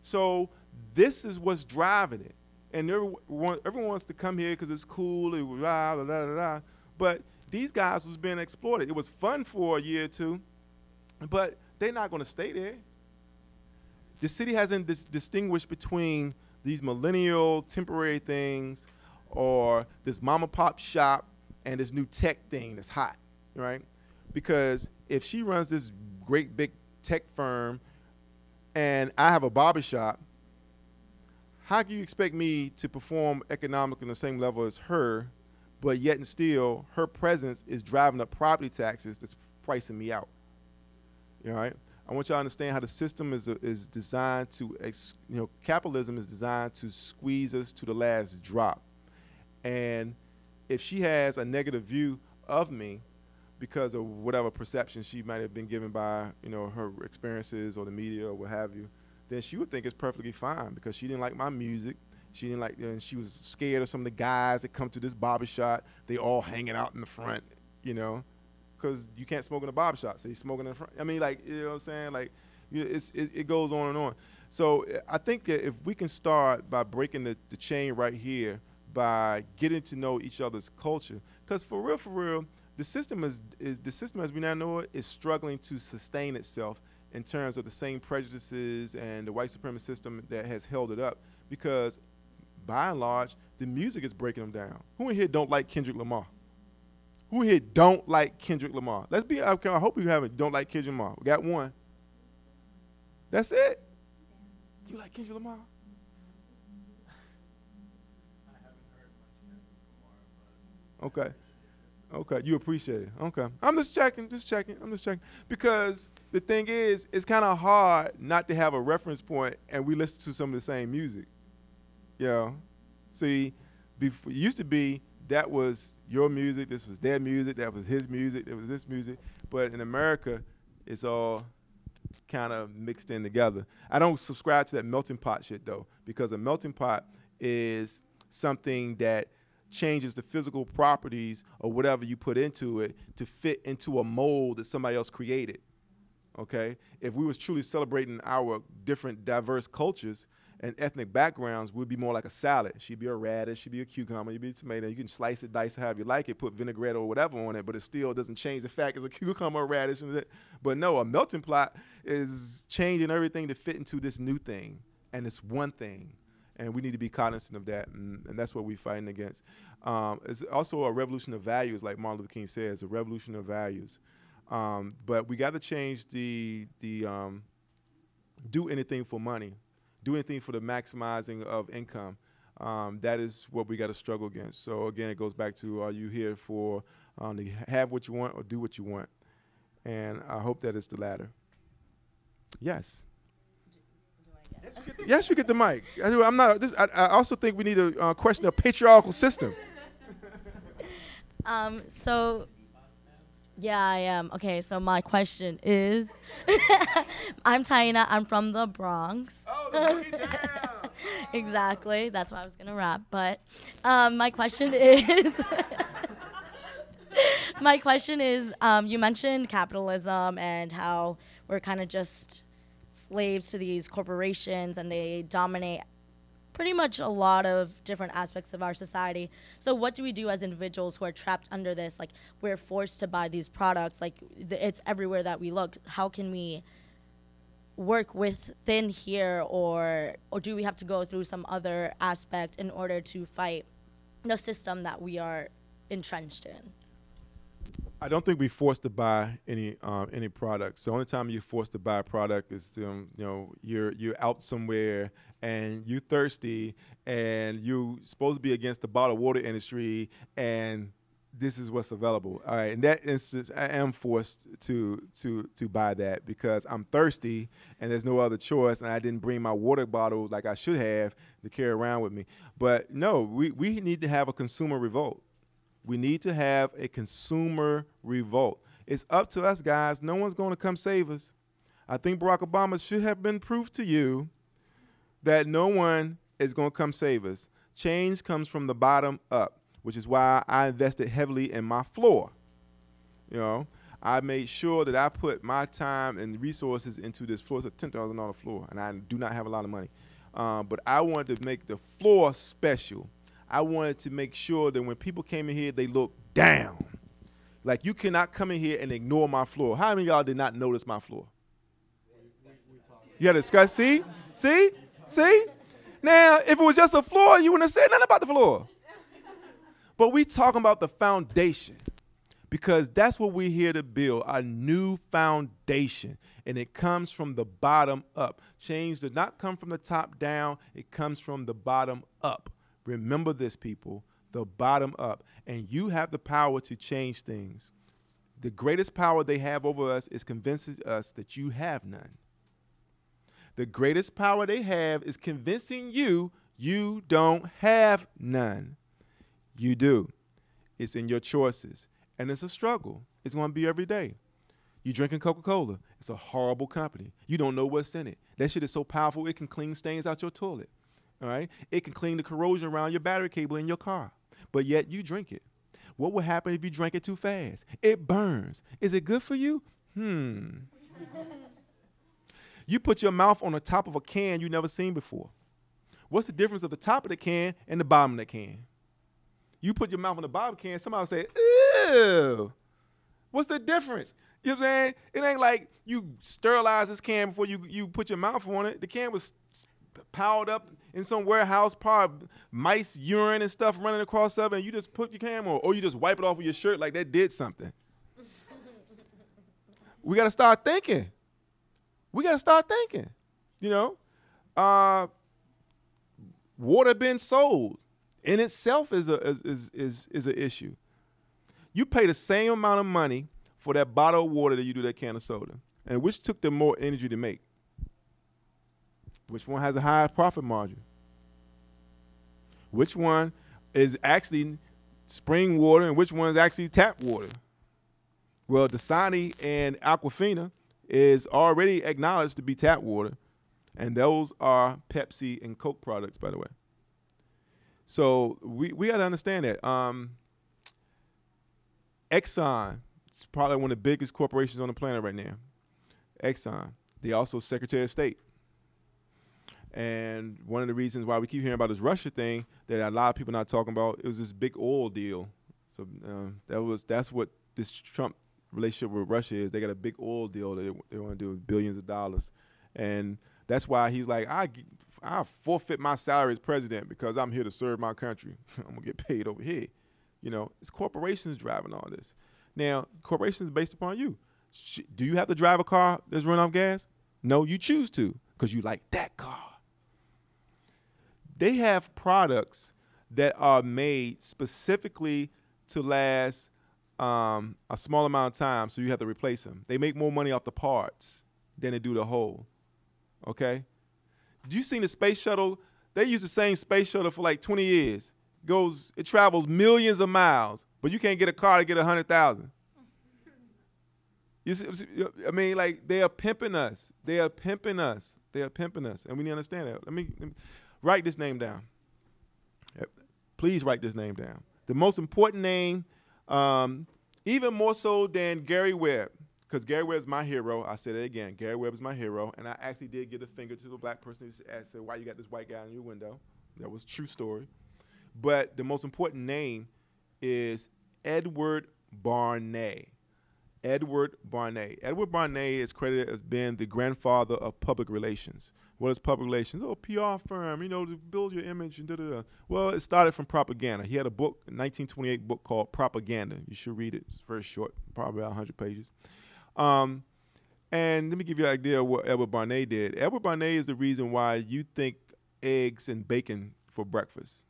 So this is what's driving it. And everyone wants to come here because it's cool, blah, blah, blah, blah. But these guys was being exploited. It was fun for a year or 2, but they're not going to stay there. The city hasn't distinguished between these millennial temporary things or this mom and pop shop and this new tech thing that's hot, right? Because if she runs this great big tech firm and I have a barbershop, how can you expect me to perform economically on the same level as her, but yet and still her presence is driving up property taxes that's pricing me out? You know, right? I want y'all to understand how the system is designed to, capitalism is designed to squeeze us to the last drop. And if she has a negative view of me because of whatever perception she might have been given by, her experiences or the media or what have you, then she would think it's perfectly fine because she didn't like my music. She didn't like, and she was scared of some of the guys that come to this barbershop. They all hanging out in the front, because you can't smoke in a barbershop, so he's smoking in the front. I mean, like, you know what I'm saying? Like, it goes on and on. So I think that if we can start by breaking the chain right here, by getting to know each other's culture, because for real, the system as we now know it is struggling to sustain itself in terms of the same prejudices and the white supremacist system that has held it up, because by and large, the music is breaking them down. Who in here don't like Kendrick Lamar? Who here don't like Kendrick Lamar? Let's be, I hope you don't like Kendrick Lamar. We got one. That's it. You like Kendrick Lamar?
I haven't heard much Kendrick Lamar, but
Okay, you appreciate it. Okay. I'm just checking. Because the thing is, it's kind of hard not to have a reference point and we listen to some of the same music. See, it used to be that was your music, this was their music, that was his music, that was this music. But in America, it's all kind of mixed in together. I don't subscribe to that melting pot shit, though, because a melting pot is something that changes the physical properties or whatever you put into it to fit into a mold that somebody else created, okay? If we was truly celebrating our different diverse cultures and ethnic backgrounds, we'd be more like a salad. She'd be a radish, she'd be a cucumber, you'd be a tomato. You can slice it, dice it, however you like it, put vinaigrette or whatever on it, but it still doesn't change the fact it's a cucumber or radish. But no, a melting pot is changing everything to fit into this new thing, and it's one thing. And we need to be cognizant of that, and that's what we're fighting against. It's also a revolution of values, like Martin Luther King says, a revolution of values. But we got to change the do anything for money, do anything for the maximizing of income. That is what we got to struggle against. So again, it goes back to, are you here for to have what you want or do what you want? And I hope that it's the latter. Yes. Yes, you get the mic. I'm not. I also think we need to question the patriarchal system.
So, yeah, I am. Okay, so my question is, I'm Taina. I'm from the Bronx.
Oh, the down.
Exactly. That's why I was gonna rap. But my question is, you mentioned capitalism and how we're kind of just slaves to these corporations and they dominate pretty much a lot of different aspects of our society. So what do we do as individuals who are trapped under this? Like, we're forced to buy these products. Like, it's everywhere that we look. How can we work within here, or do we have to go through some other aspect in order to fight the system that we are entrenched in?
I don't think we're forced to buy any products. The only time you're forced to buy a product is you're out somewhere and you're thirsty and you're supposed to be against the bottled water industry and this is what's available. All right, in that instance, I am forced to buy that because I'm thirsty and there's no other choice, and I didn't bring my water bottle like I should have to carry around with me. But no, we need to have a consumer revolt. We need to have a consumer revolt. It's up to us, guys. No one's going to come save us. I think Barack Obama should have been proof to you that no one is going to come save us. Change comes from the bottom up, which is why I invested heavily in my floor. You know, I made sure that I put my time and resources into this floor. It's a $10,000 floor, and I do not have a lot of money. But I wanted to make the floor special. I wanted to make sure that when people came in here, they looked down. Like, you cannot come in here and ignore my floor. How many of y'all did not notice my floor? You had to discuss, see? Now, if it was just a floor, you wouldn't have said nothing about the floor. But we talking about the foundation, because that's what we're here to build, a new foundation. And it comes from the bottom up. Change does not come from the top down. It comes from the bottom up. Remember this, people, the bottom up. And you have the power to change things. The greatest power they have over us is convincing us that you have none. The greatest power they have is convincing you you don't have none. You do. It's in your choices. And it's a struggle. It's going to be every day. You drinking Coca-Cola. It's a horrible company. You don't know what's in it. That shit is so powerful, it can clean stains out your toilet. All right? It can clean the corrosion around your battery cable in your car. But yet you drink it. What would happen if you drank it too fast? It burns. Is it good for you? You put your mouth on the top of a can you never seen before. What's the difference of the top of the can and the bottom of the can? You put your mouth on the bottom of the can, somebody will say, ew. What's the difference? You know what I'm saying? It ain't like you sterilize this can before you put your mouth on it. The can was piled up in some warehouse, probably mice urine and stuff running across of it, and you just put your can on, or you just wipe it off with your shirt like that did something. We got to start thinking. You know, water being sold in itself is an issue. You pay the same amount of money for that bottle of water that you do that can of soda, and which took them more energy to make? Which one has a higher profit margin? Which one is actually spring water and which one is actually tap water? Well, Dasani and Aquafina is already acknowledged to be tap water, and those are Pepsi and Coke products, by the way. So we got to understand that. Exxon is probably one of the biggest corporations on the planet right now. Exxon. They also Secretary of State. And one of the reasons why we keep hearing about this Russia thing that a lot of people are not talking about, it was this big oil deal. So that's what this Trump relationship with Russia is. They got a big oil deal that they want to do with billions of dollars. And that's why he's like, I forfeit my salary as president because I'm here to serve my country. I'm going to get paid over here. You know, it's corporations driving all this. Now, corporations based upon you. Do you have to drive a car that's run off gas? No, you choose to because you like that car. They have products that are made specifically to last a small amount of time, so you have to replace them. They make more money off the parts than they do the whole. Okay? Did you see the space shuttle? They use the same space shuttle for like 20 years. It travels millions of miles, but you can't get a car to get 100,000. You see, I mean, like, they are pimping us. And we need to understand that. Let me write this name down. Please write this name down. The most important name, even more so than Gary Webb, because Gary Webb is my hero. I said it again. Gary Webb is my hero. And I actually did give a finger to the black person who said, why you got this white guy in your window? That was a true story. But the most important name is Edward Barnay. Edward Barnay. Edward Barnay is credited as being the grandfather of public relations. What is public relations? Oh, PR firm, you know, to build your image and da-da-da. Well, it started from propaganda. He had a book, a 1928 book called Propaganda. You should read it. It's very short, probably about 100 pages. And let me give you an idea of what Edward Barnay did. Edward Barnay is the reason why you think eggs and bacon for breakfast.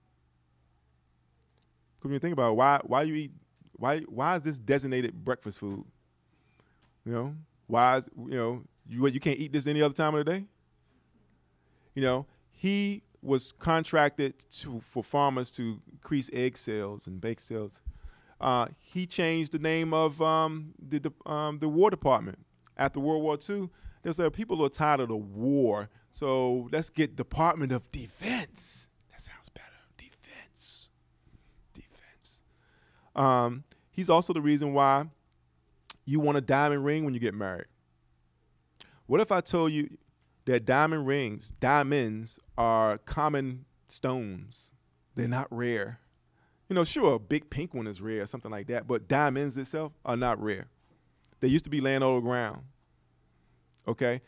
Because when you think about it, why is this designated breakfast food? You know, why is, you can't eat this any other time of the day? You know, he was contracted for farmers to increase egg sales and bake sales. He changed the name of the War Department after World War II. They'll say people are tired of the war, so let's get Department of Defense. That sounds better. Defense. He's also the reason why you want a diamond ring when you get married. What if I told you that diamonds are common stones? They're not rare. You know, sure, a big pink one is rare, something like that, but diamonds itself are not rare. They used to be laying on the ground. Okay?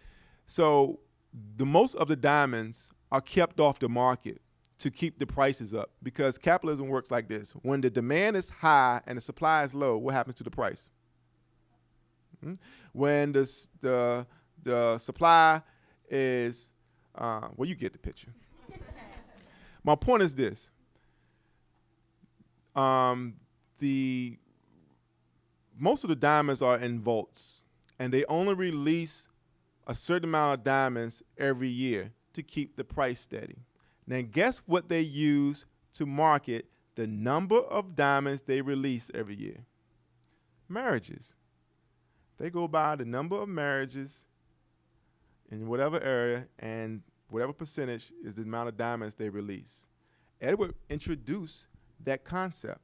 So the most of the diamonds are kept off the market to keep the prices up, because capitalism works like this. When the demand is high and the supply is low, what happens to the price? When the supply is, well, you get the picture. My point is this. Most of the diamonds are in vaults, and they only release a certain amount of diamonds every year to keep the price steady. Now, guess what they use to market the number of diamonds they release every year? Marriages. They go by the number of marriages in whatever area, and whatever percentage is the amount of diamonds they release. Edward introduced that concept.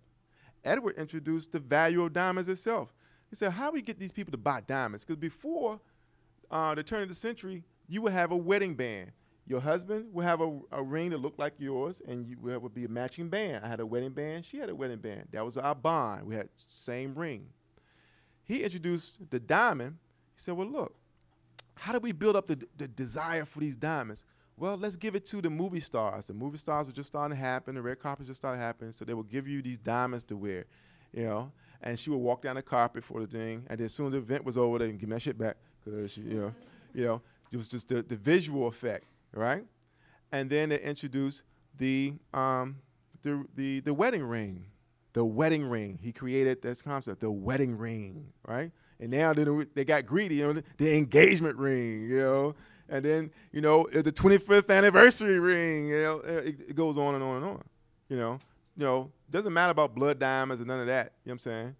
Edward introduced the value of diamonds itself. He said, how do we get these people to buy diamonds? Because before the turn of the century, you would have a wedding band. Your husband would have a ring that looked like yours, and it would be a matching band. I had a wedding band. She had a wedding band. That was our bond. We had the same ring. He introduced the diamond. He said, well, look, how do we build up the desire for these diamonds? Well, let's give it to the movie stars. The movie stars were just starting to happen. The red carpets just started happening. So they will give you these diamonds to wear, you know. And she would walk down the carpet for the thing. And then as soon as the event was over, they can give me that shit back. Because, you know, it was just the visual effect, right? And then they introduced the wedding ring. The wedding ring. He created this concept, the wedding ring, right? And now they got greedy, you know, the engagement ring, you know. And then, you know, the 25th anniversary ring, you know, it goes on and on and on, you know. Doesn't matter about blood diamonds and none of that, you know what I'm saying?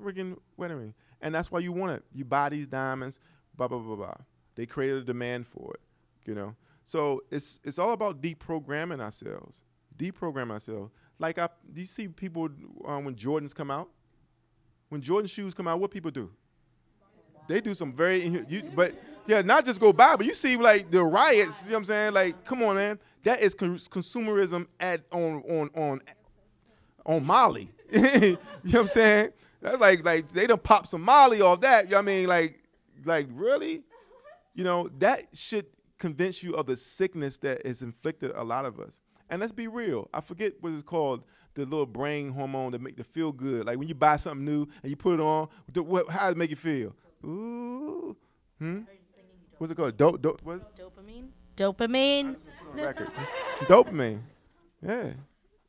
Freaking wedding ring. And that's why you want it. You buy these diamonds, blah, blah, blah, blah. They created a demand for it, you know. So it's all about deprogramming ourselves. Deprogramming ourselves. Like, do you see people when Jordans come out? When Jordan shoes come out, what people do? They do some but yeah, not just go by, but you see like the riots, you know what I'm saying? Like, come on, man. That is consumerism on Molly. You know what I'm saying? That's like they done pop some Molly off that. You know what I mean? Like really? You know, that should convince you of the sickness that has inflicted a lot of us. And let's be real. I forget what it's called, the little brain hormone that make you feel good. Like when you buy something new and you put it on, how does it make you feel? Ooh. What's it called? What's
Dopamine. Dopamine.
Dopamine.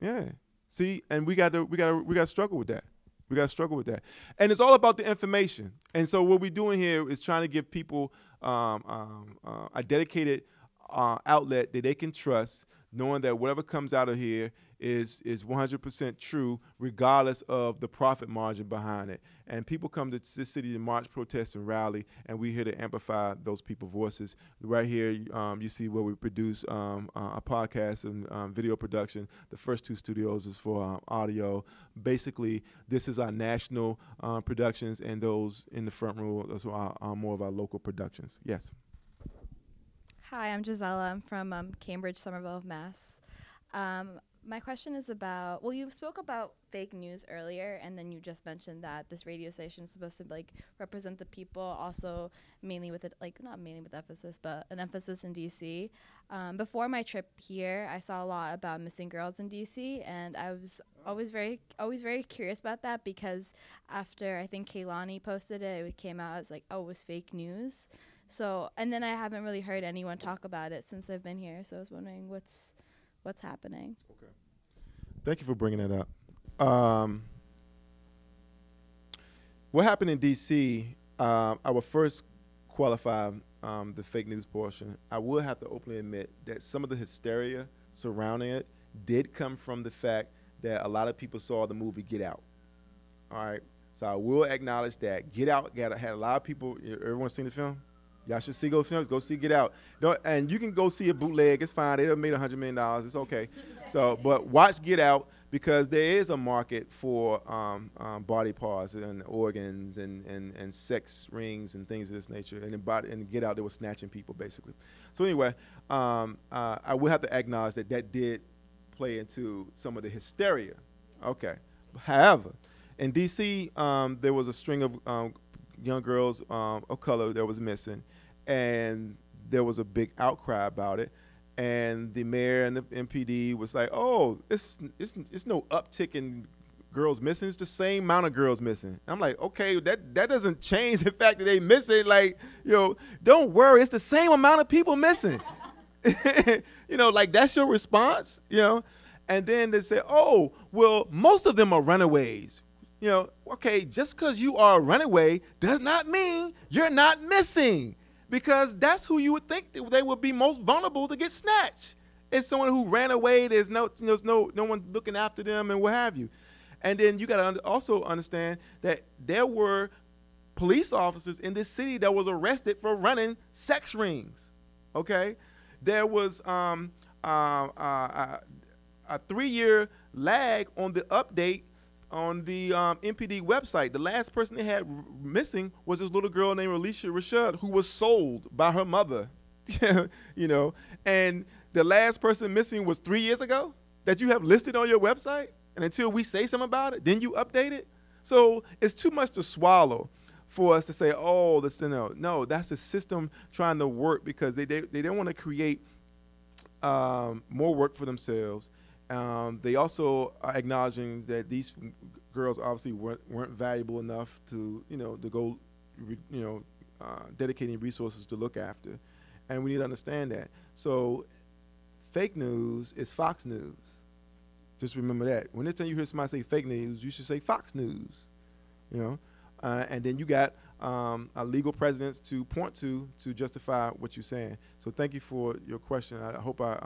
Yeah. See, and we got to struggle with that. We got to struggle with that. And it's all about the information. And so what we're doing here is trying to give people a dedicated outlet that they can trust, knowing that whatever comes out of here is 100% true, regardless of the profit margin behind it. And people come to this city to march, protest, and rally, and we're here to amplify those people's voices. Right here, you see where we produce a podcast and video production. The first two studios is for audio. Basically, this is our national productions, and those in the front row, those are more of our local productions. Yes.
Hi, I'm Gisela. I'm from Cambridge, Somerville, Mass. My question is about, well, you spoke about fake news earlier, and then you just mentioned that this radio station is supposed to like represent the people, also mainly with it, like not mainly with emphasis, but an emphasis in DC. Before my trip here, I saw a lot about missing girls in DC, and I was always very curious about that, because after I think Kaylani posted it, it came out as like, oh, it was fake news. So, and then I haven't really heard anyone talk about it since I've been here. So I was wondering what's happening.
Okay. Thank you for bringing that up. What happened in D.C., I will first qualify the fake news portion. I will have to openly admit that some of the hysteria surrounding it did come from the fact that a lot of people saw the movie Get Out. All right. So I will acknowledge that Get Out had a lot of people. Everyone seen the film? Y'all should go see Get Out. And you can go see a bootleg. It's fine. They done made $100 million. It's okay. So, but watch Get Out because there is a market for body parts and organs and sex rings and things of this nature. And in Get Out, they were snatching people basically. So anyway, I will have to acknowledge that did play into some of the hysteria. Okay. However, in D.C., there was a string of young girls of color that was missing, and there was a big outcry about it. And the mayor and the MPD was like, "Oh, it's no uptick in girls missing. It's the same amount of girls missing." I'm like, "Okay, that doesn't change the fact that they missing. Like, don't worry, it's the same amount of people missing." Like that's your response, And then they say, "Oh, well, most of them are runaways." Okay, just because you are a runaway does not mean you're not missing, because that's who you would think they would be most vulnerable to get snatched. It's someone who ran away. There's no one looking after them and what have you. And then you got to also understand that there were police officers in this city that was arrested for running sex rings. Okay, there was a 3-year lag on the update on the MPD website. The last person they had missing was this little girl named Alicia Rashad, who was sold by her mother. And the last person missing was 3 years ago that you have listed on your website. And until we say something about it, then you update it. So it's too much to swallow for us to say, "Oh, no, that's the system trying to work," because they don't want to create more work for themselves. They also are acknowledging that these girls obviously weren't valuable enough to go dedicating resources to look after, and we need to understand that. So fake news is Fox News. Just remember that. When next time you hear somebody say fake news, you should say Fox News. And then you got legal precedents to point to justify what you're saying. So thank you for your question. I hope I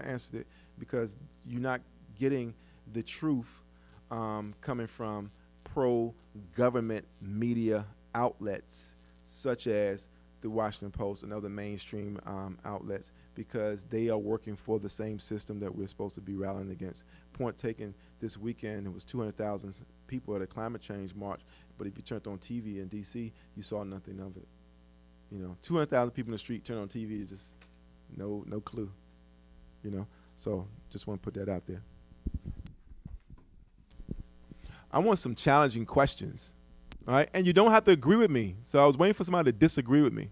answered it, because you're not getting the truth coming from pro-government media outlets such as the Washington Post and other mainstream outlets, because they are working for the same system that we're supposed to be rallying against. Point taken, this weekend it was 200,000 people at a climate change march, but if you turned on TV in D.C., you saw nothing of it. 200,000 people in the street turn on TV, just no clue. So just want to put that out there. I want some challenging questions, all right? And you don't have to agree with me. So I was waiting for somebody to disagree with me.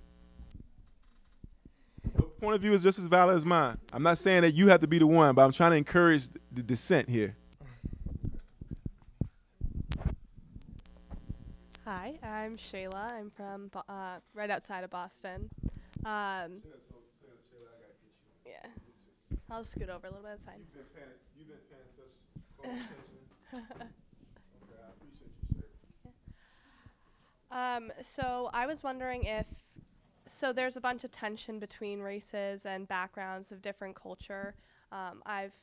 Your point of view is just as valid as mine. I'm not saying that you have to be the one, but I'm trying to encourage the dissent here.
Hi, I'm Shayla. I'm from right outside of Boston. Yeah. I'll scoot over a little bit. It's fine.
You've been paying such close attention. Okay, I appreciate you, Shayla.
So I was wondering so there's a bunch of tension between races and backgrounds of different culture. I've,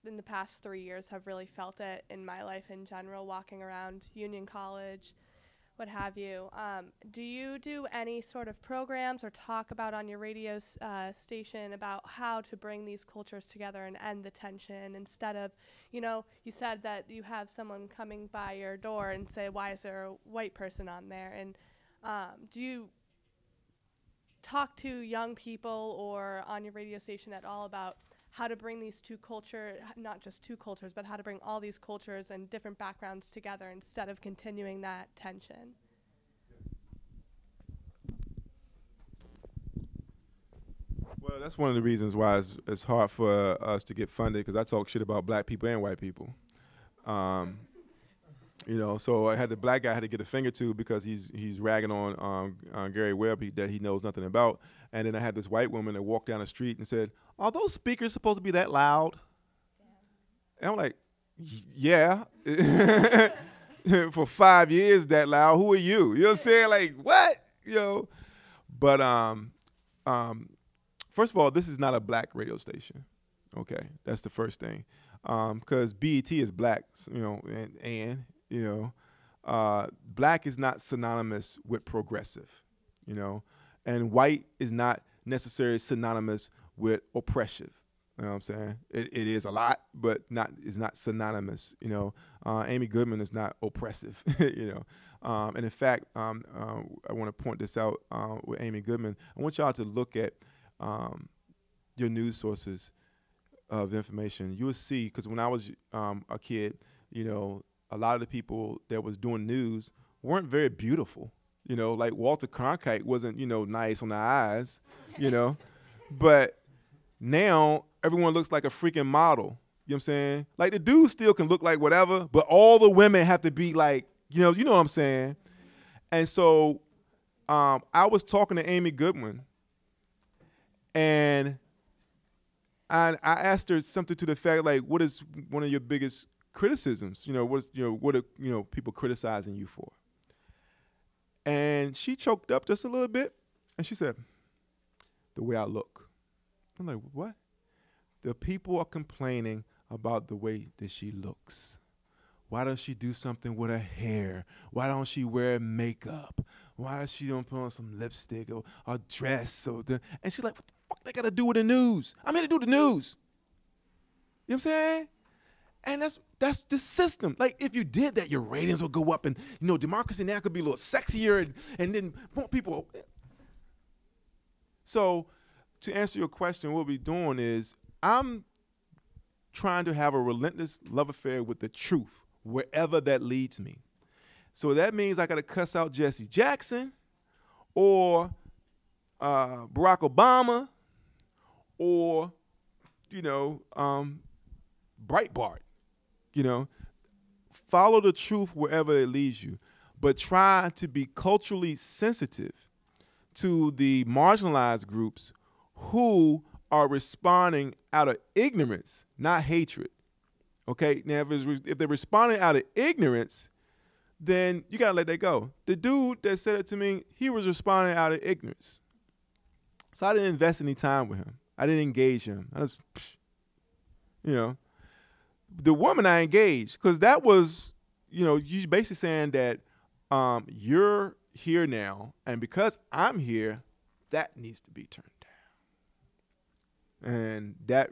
in the past 3 years, have really felt it in my life in general, walking around Union College, what have you. Do you do any sort of programs or talk about on your radio station about how to bring these cultures together and end the tension, instead of, you said that you have someone coming by your door and say, "Why is there a white person on there?" And do you talk to young people or on your radio station at all about how to bring these two cultures, not just two cultures, but how to bring all these cultures and different backgrounds together instead of continuing that tension?
Well, that's one of the reasons why it's hard for us to get funded, because I talk shit about black people and white people. So I had the black guy had to get a finger to, because he's ragging on Gary Webb that he knows nothing about. And then I had this white woman that walked down the street and said, "Are those speakers supposed to be that loud?" And I'm like, "Yeah." For 5 years that loud. Who are you? You know what I'm saying? Like, what? But first of all, this is not a black radio station. Okay, that's the first thing. Because BET is black, black is not synonymous with progressive, And white is not necessarily synonymous with oppressive. You know what I'm saying? It is a lot, but it's not synonymous. You know, Amy Goodman is not oppressive. You know, and in fact, I want to point this out with Amy Goodman. I want y'all to look at your news sources of information. You will see, because when I was a kid, you know, a lot of the people that was doing news weren't very beautiful. You know, like Walter Cronkite wasn't, you know, nice on the eyes. You know, but now everyone looks like a freaking model. You know what I'm saying? Like the dude still can look like whatever, but all the women have to be like, you know what I'm saying? And so I was talking to Amy Goodwin, and I asked her something to the fact, like, what is one of your biggest criticisms? You know, what are people criticizing you for? And she choked up just a little bit, and she said, the way I look. I'm like, what? The people are complaining about the way that she looks. Why don't she do something with her hair? Why don't she wear makeup? Why does she don't put on some lipstick or dress? And she's like, what the fuck they got to do with the news? I'm here to do the news. You know what I'm saying? And that's the system. Like, if you did that, your ratings would go up, and, you know, democracy now could be a little sexier, and then more people. So, to answer your question, what we're doing is I'm trying to have a relentless love affair with the truth, wherever that leads me. So that means I got to cuss out Jesse Jackson or Barack Obama or, you know, Breitbart. You know, follow the truth wherever it leads you, but try to be culturally sensitive to the marginalized groups who are responding out of ignorance, not hatred. Okay, now if they're responding out of ignorance, then you gotta let that go. The dude that said it to me, he was responding out of ignorance. So I didn't invest any time with him. I didn't engage him. I was, you know. The woman I engaged, because that was, you know, you basically saying that you're here now, and because I'm here, that needs to be turned down. And that,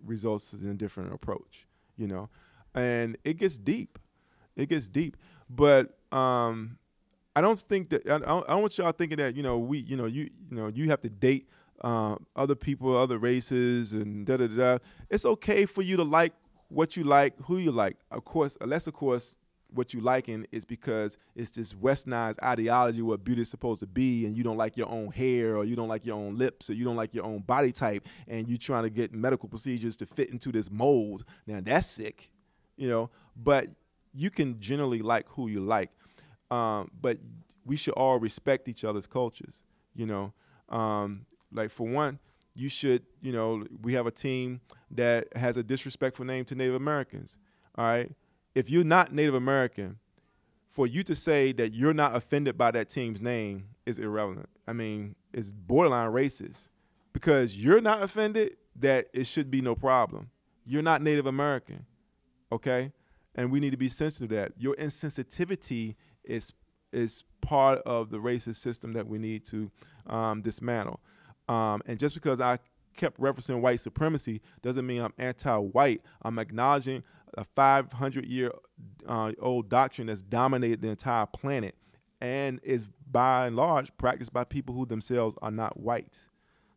results in a different approach, you know. And it gets deep. It gets deep. But I don't think that, I don't want y'all thinking that, you know, you have to date other people, other races, and da-da-da. It's okay for you to like what you like, who you like. Of course, unless, of course, what you liking is because it's this westernized ideology what beauty is supposed to be, and you don't like your own hair, or you don't like your own lips, or you don't like your own body type, and you trying to get medical procedures to fit into this mold. Now, that's sick, you know. But you can generally like who you like. But we should all respect each other's cultures, you know. Like, for one, you should, you know, we have a team that has a disrespectful name to Native Americans, all right? If you're not Native American, for you to say that you're not offended by that team's name is irrelevant. I mean, it's borderline racist, because you're not offended, that it should be no problem. You're not Native American, okay? And we need to be sensitive to that. Your insensitivity is part of the racist system that we need to dismantle. And just because I kept referencing white supremacy doesn't mean I'm anti-white. I'm acknowledging a 500-year-old doctrine that's dominated the entire planet and is by and large practiced by people who themselves are not whites.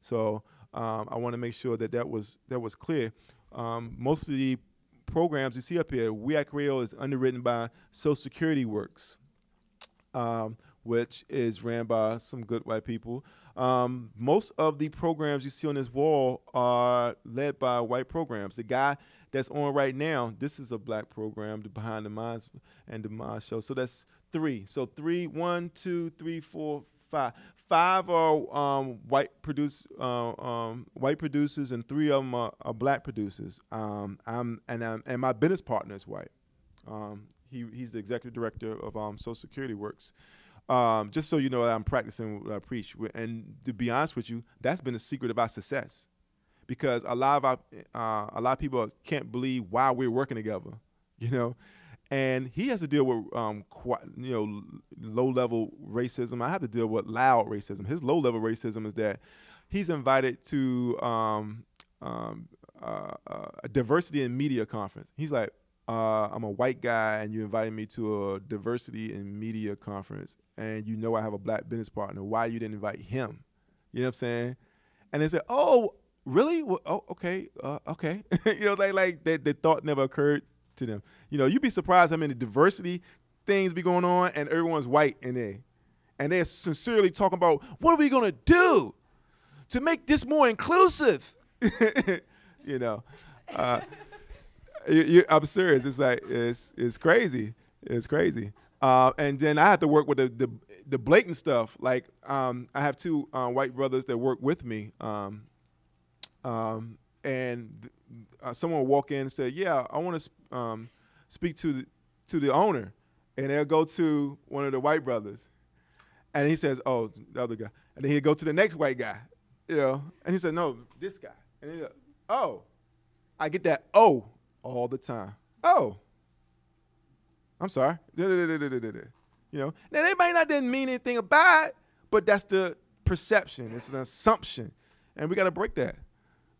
So I want to make sure that was clear. Most of the programs you see up here, We Act Radio is underwritten by Social Security Works, which is ran by some good white people. Most of the programs you see on this wall are led by white programs. The guy that's on right now, this is a black program, the Behind the Minds and the Mind Show. So that's 3. So 3, 1, 2, 3, 4, 5. 5 are white producers, and 3 of them are black producers. And my business partner is white. He's the executive director of Social Security Works. Just so you know, I'm practicing what I preach. And to be honest with you, that's been the secret of our success, because a lot of people can't believe why we're working together, you know. And he has to deal with, low-level racism. I have to deal with loud racism. His low-level racism is that he's invited to a diversity in media conference. He's like, I'm a white guy, and you invited me to a diversity in media conference, and you know I have a black business partner. Why you didn't invite him? You know what I'm saying? And they said, oh, really? Well, oh, okay, okay. The thought never occurred to them. You'd be surprised how many diversity things be going on, and everyone's white in there. And they're sincerely talking about, what are we going to do to make this more inclusive? I'm serious. It's like, it's crazy. It's crazy. And then I have to work with the blatant stuff. Like, I have two white brothers that work with me. Someone will walk in and say, yeah, I want to speak to the owner. And they'll go to one of the white brothers. And he says, oh, the other guy. And then he'll go to the next white guy, And he said, no, this guy. And he's like, oh. I get that oh all the time. Oh. I'm sorry. Now they might not didn't mean anything about it, but that's the perception. It's an assumption. And we got to break that.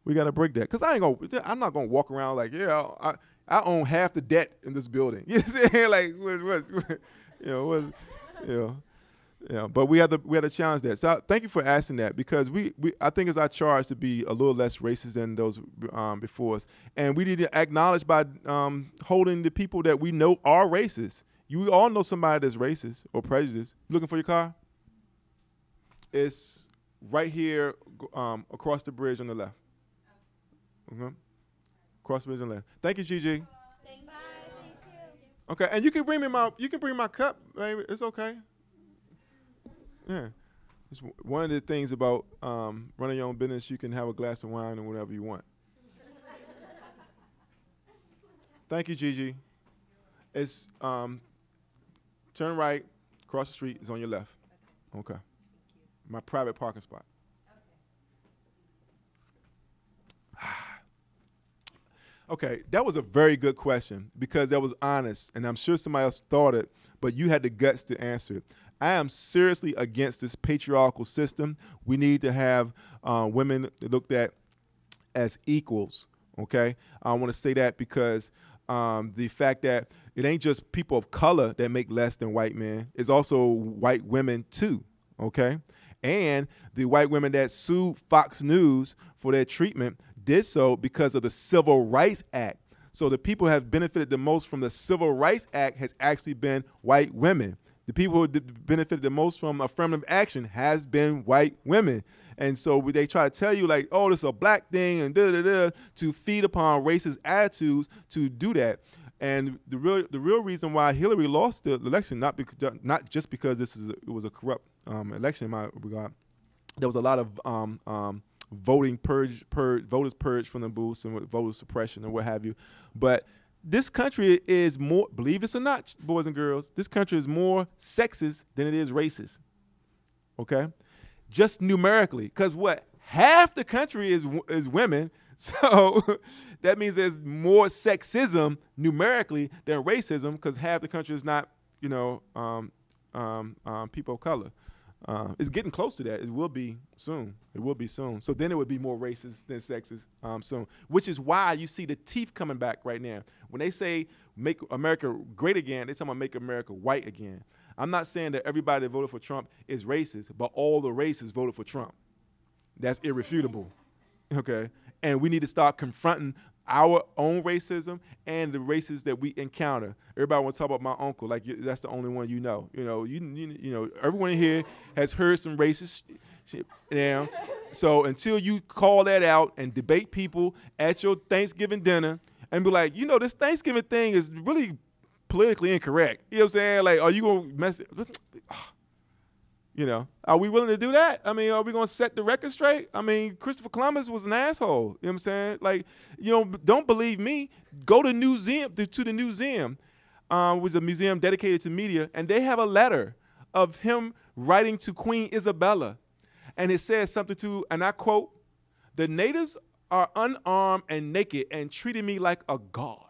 We got to break that. Because I'm not going to walk around like, yeah, I own half the debt in this building. You know what I'm saying? Like, but we had to challenge that. So thank you for asking that, because I think it's our charge to be a little less racist than those before us. And we need to acknowledge by holding the people that we know are racist. You all know somebody that's racist or prejudiced. You looking for your car? It's right here across the bridge on the left. Okay. Across the bridge on the left. Thank you, Gigi.
Thank you.
Okay, and you can bring my cup, baby. It's okay. Yeah. It's one of the things about running your own business. You can have a glass of wine or whatever you want. Thank you, Gigi. It's turn right, across the street. It's on your left. Okay. My private parking spot. Okay, that was a very good question, because that was honest, and I'm sure somebody else thought it, but you had the guts to answer it. I am seriously against this patriarchal system. We need to have women looked at as equals, okay? I want to say that because the fact that it ain't just people of color that make less than white men. It's also white women too, okay? And the white women that sued Fox News for their treatment did so because of the Civil Rights Act. So the people who have benefited the most from the Civil Rights Act has actually been white women. The people who benefited the most from affirmative action has been white women. And so they try to tell you like, oh, this is a black thing and da-da-da, to feed upon racist attitudes to do that. And the real reason why Hillary lost the election, not just because it was a corrupt election in my regard. There was a lot of voters purged from the booths and voter suppression and what have you. But this country is more, believe it or not, boys and girls, this country is more sexist than it is racist. Okay? Just numerically. Because what? Half the country is women. So that means there's more sexism numerically than racism, because half the country is not, people of color. It's getting close to that. It will be soon. It will be soon. So then it would be more racist than sexist soon, which is why you see the teeth coming back right now. When they say make America great again, they're talking about make America white again. I'm not saying that everybody that voted for Trump is racist, but all the racists voted for Trump. That's irrefutable, okay? And we need to start confronting our own racism and the races that we encounter. Everybody want to talk about my uncle like that's the only one you know. Everyone here has heard some racist shit. So until you call that out and debate people at your Thanksgiving dinner and be like, this Thanksgiving thing is really politically incorrect. You know what I'm saying? Like, are you gonna mess it? Are we willing to do that? I mean, are we going to set the record straight? I mean, Christopher Columbus was an asshole. You know what I'm saying? Like, don't believe me. Go to the museum, which is a museum dedicated to media, and they have a letter of him writing to Queen Isabella. And it says something to, and I quote, "The natives are unarmed and naked and treated me like a god."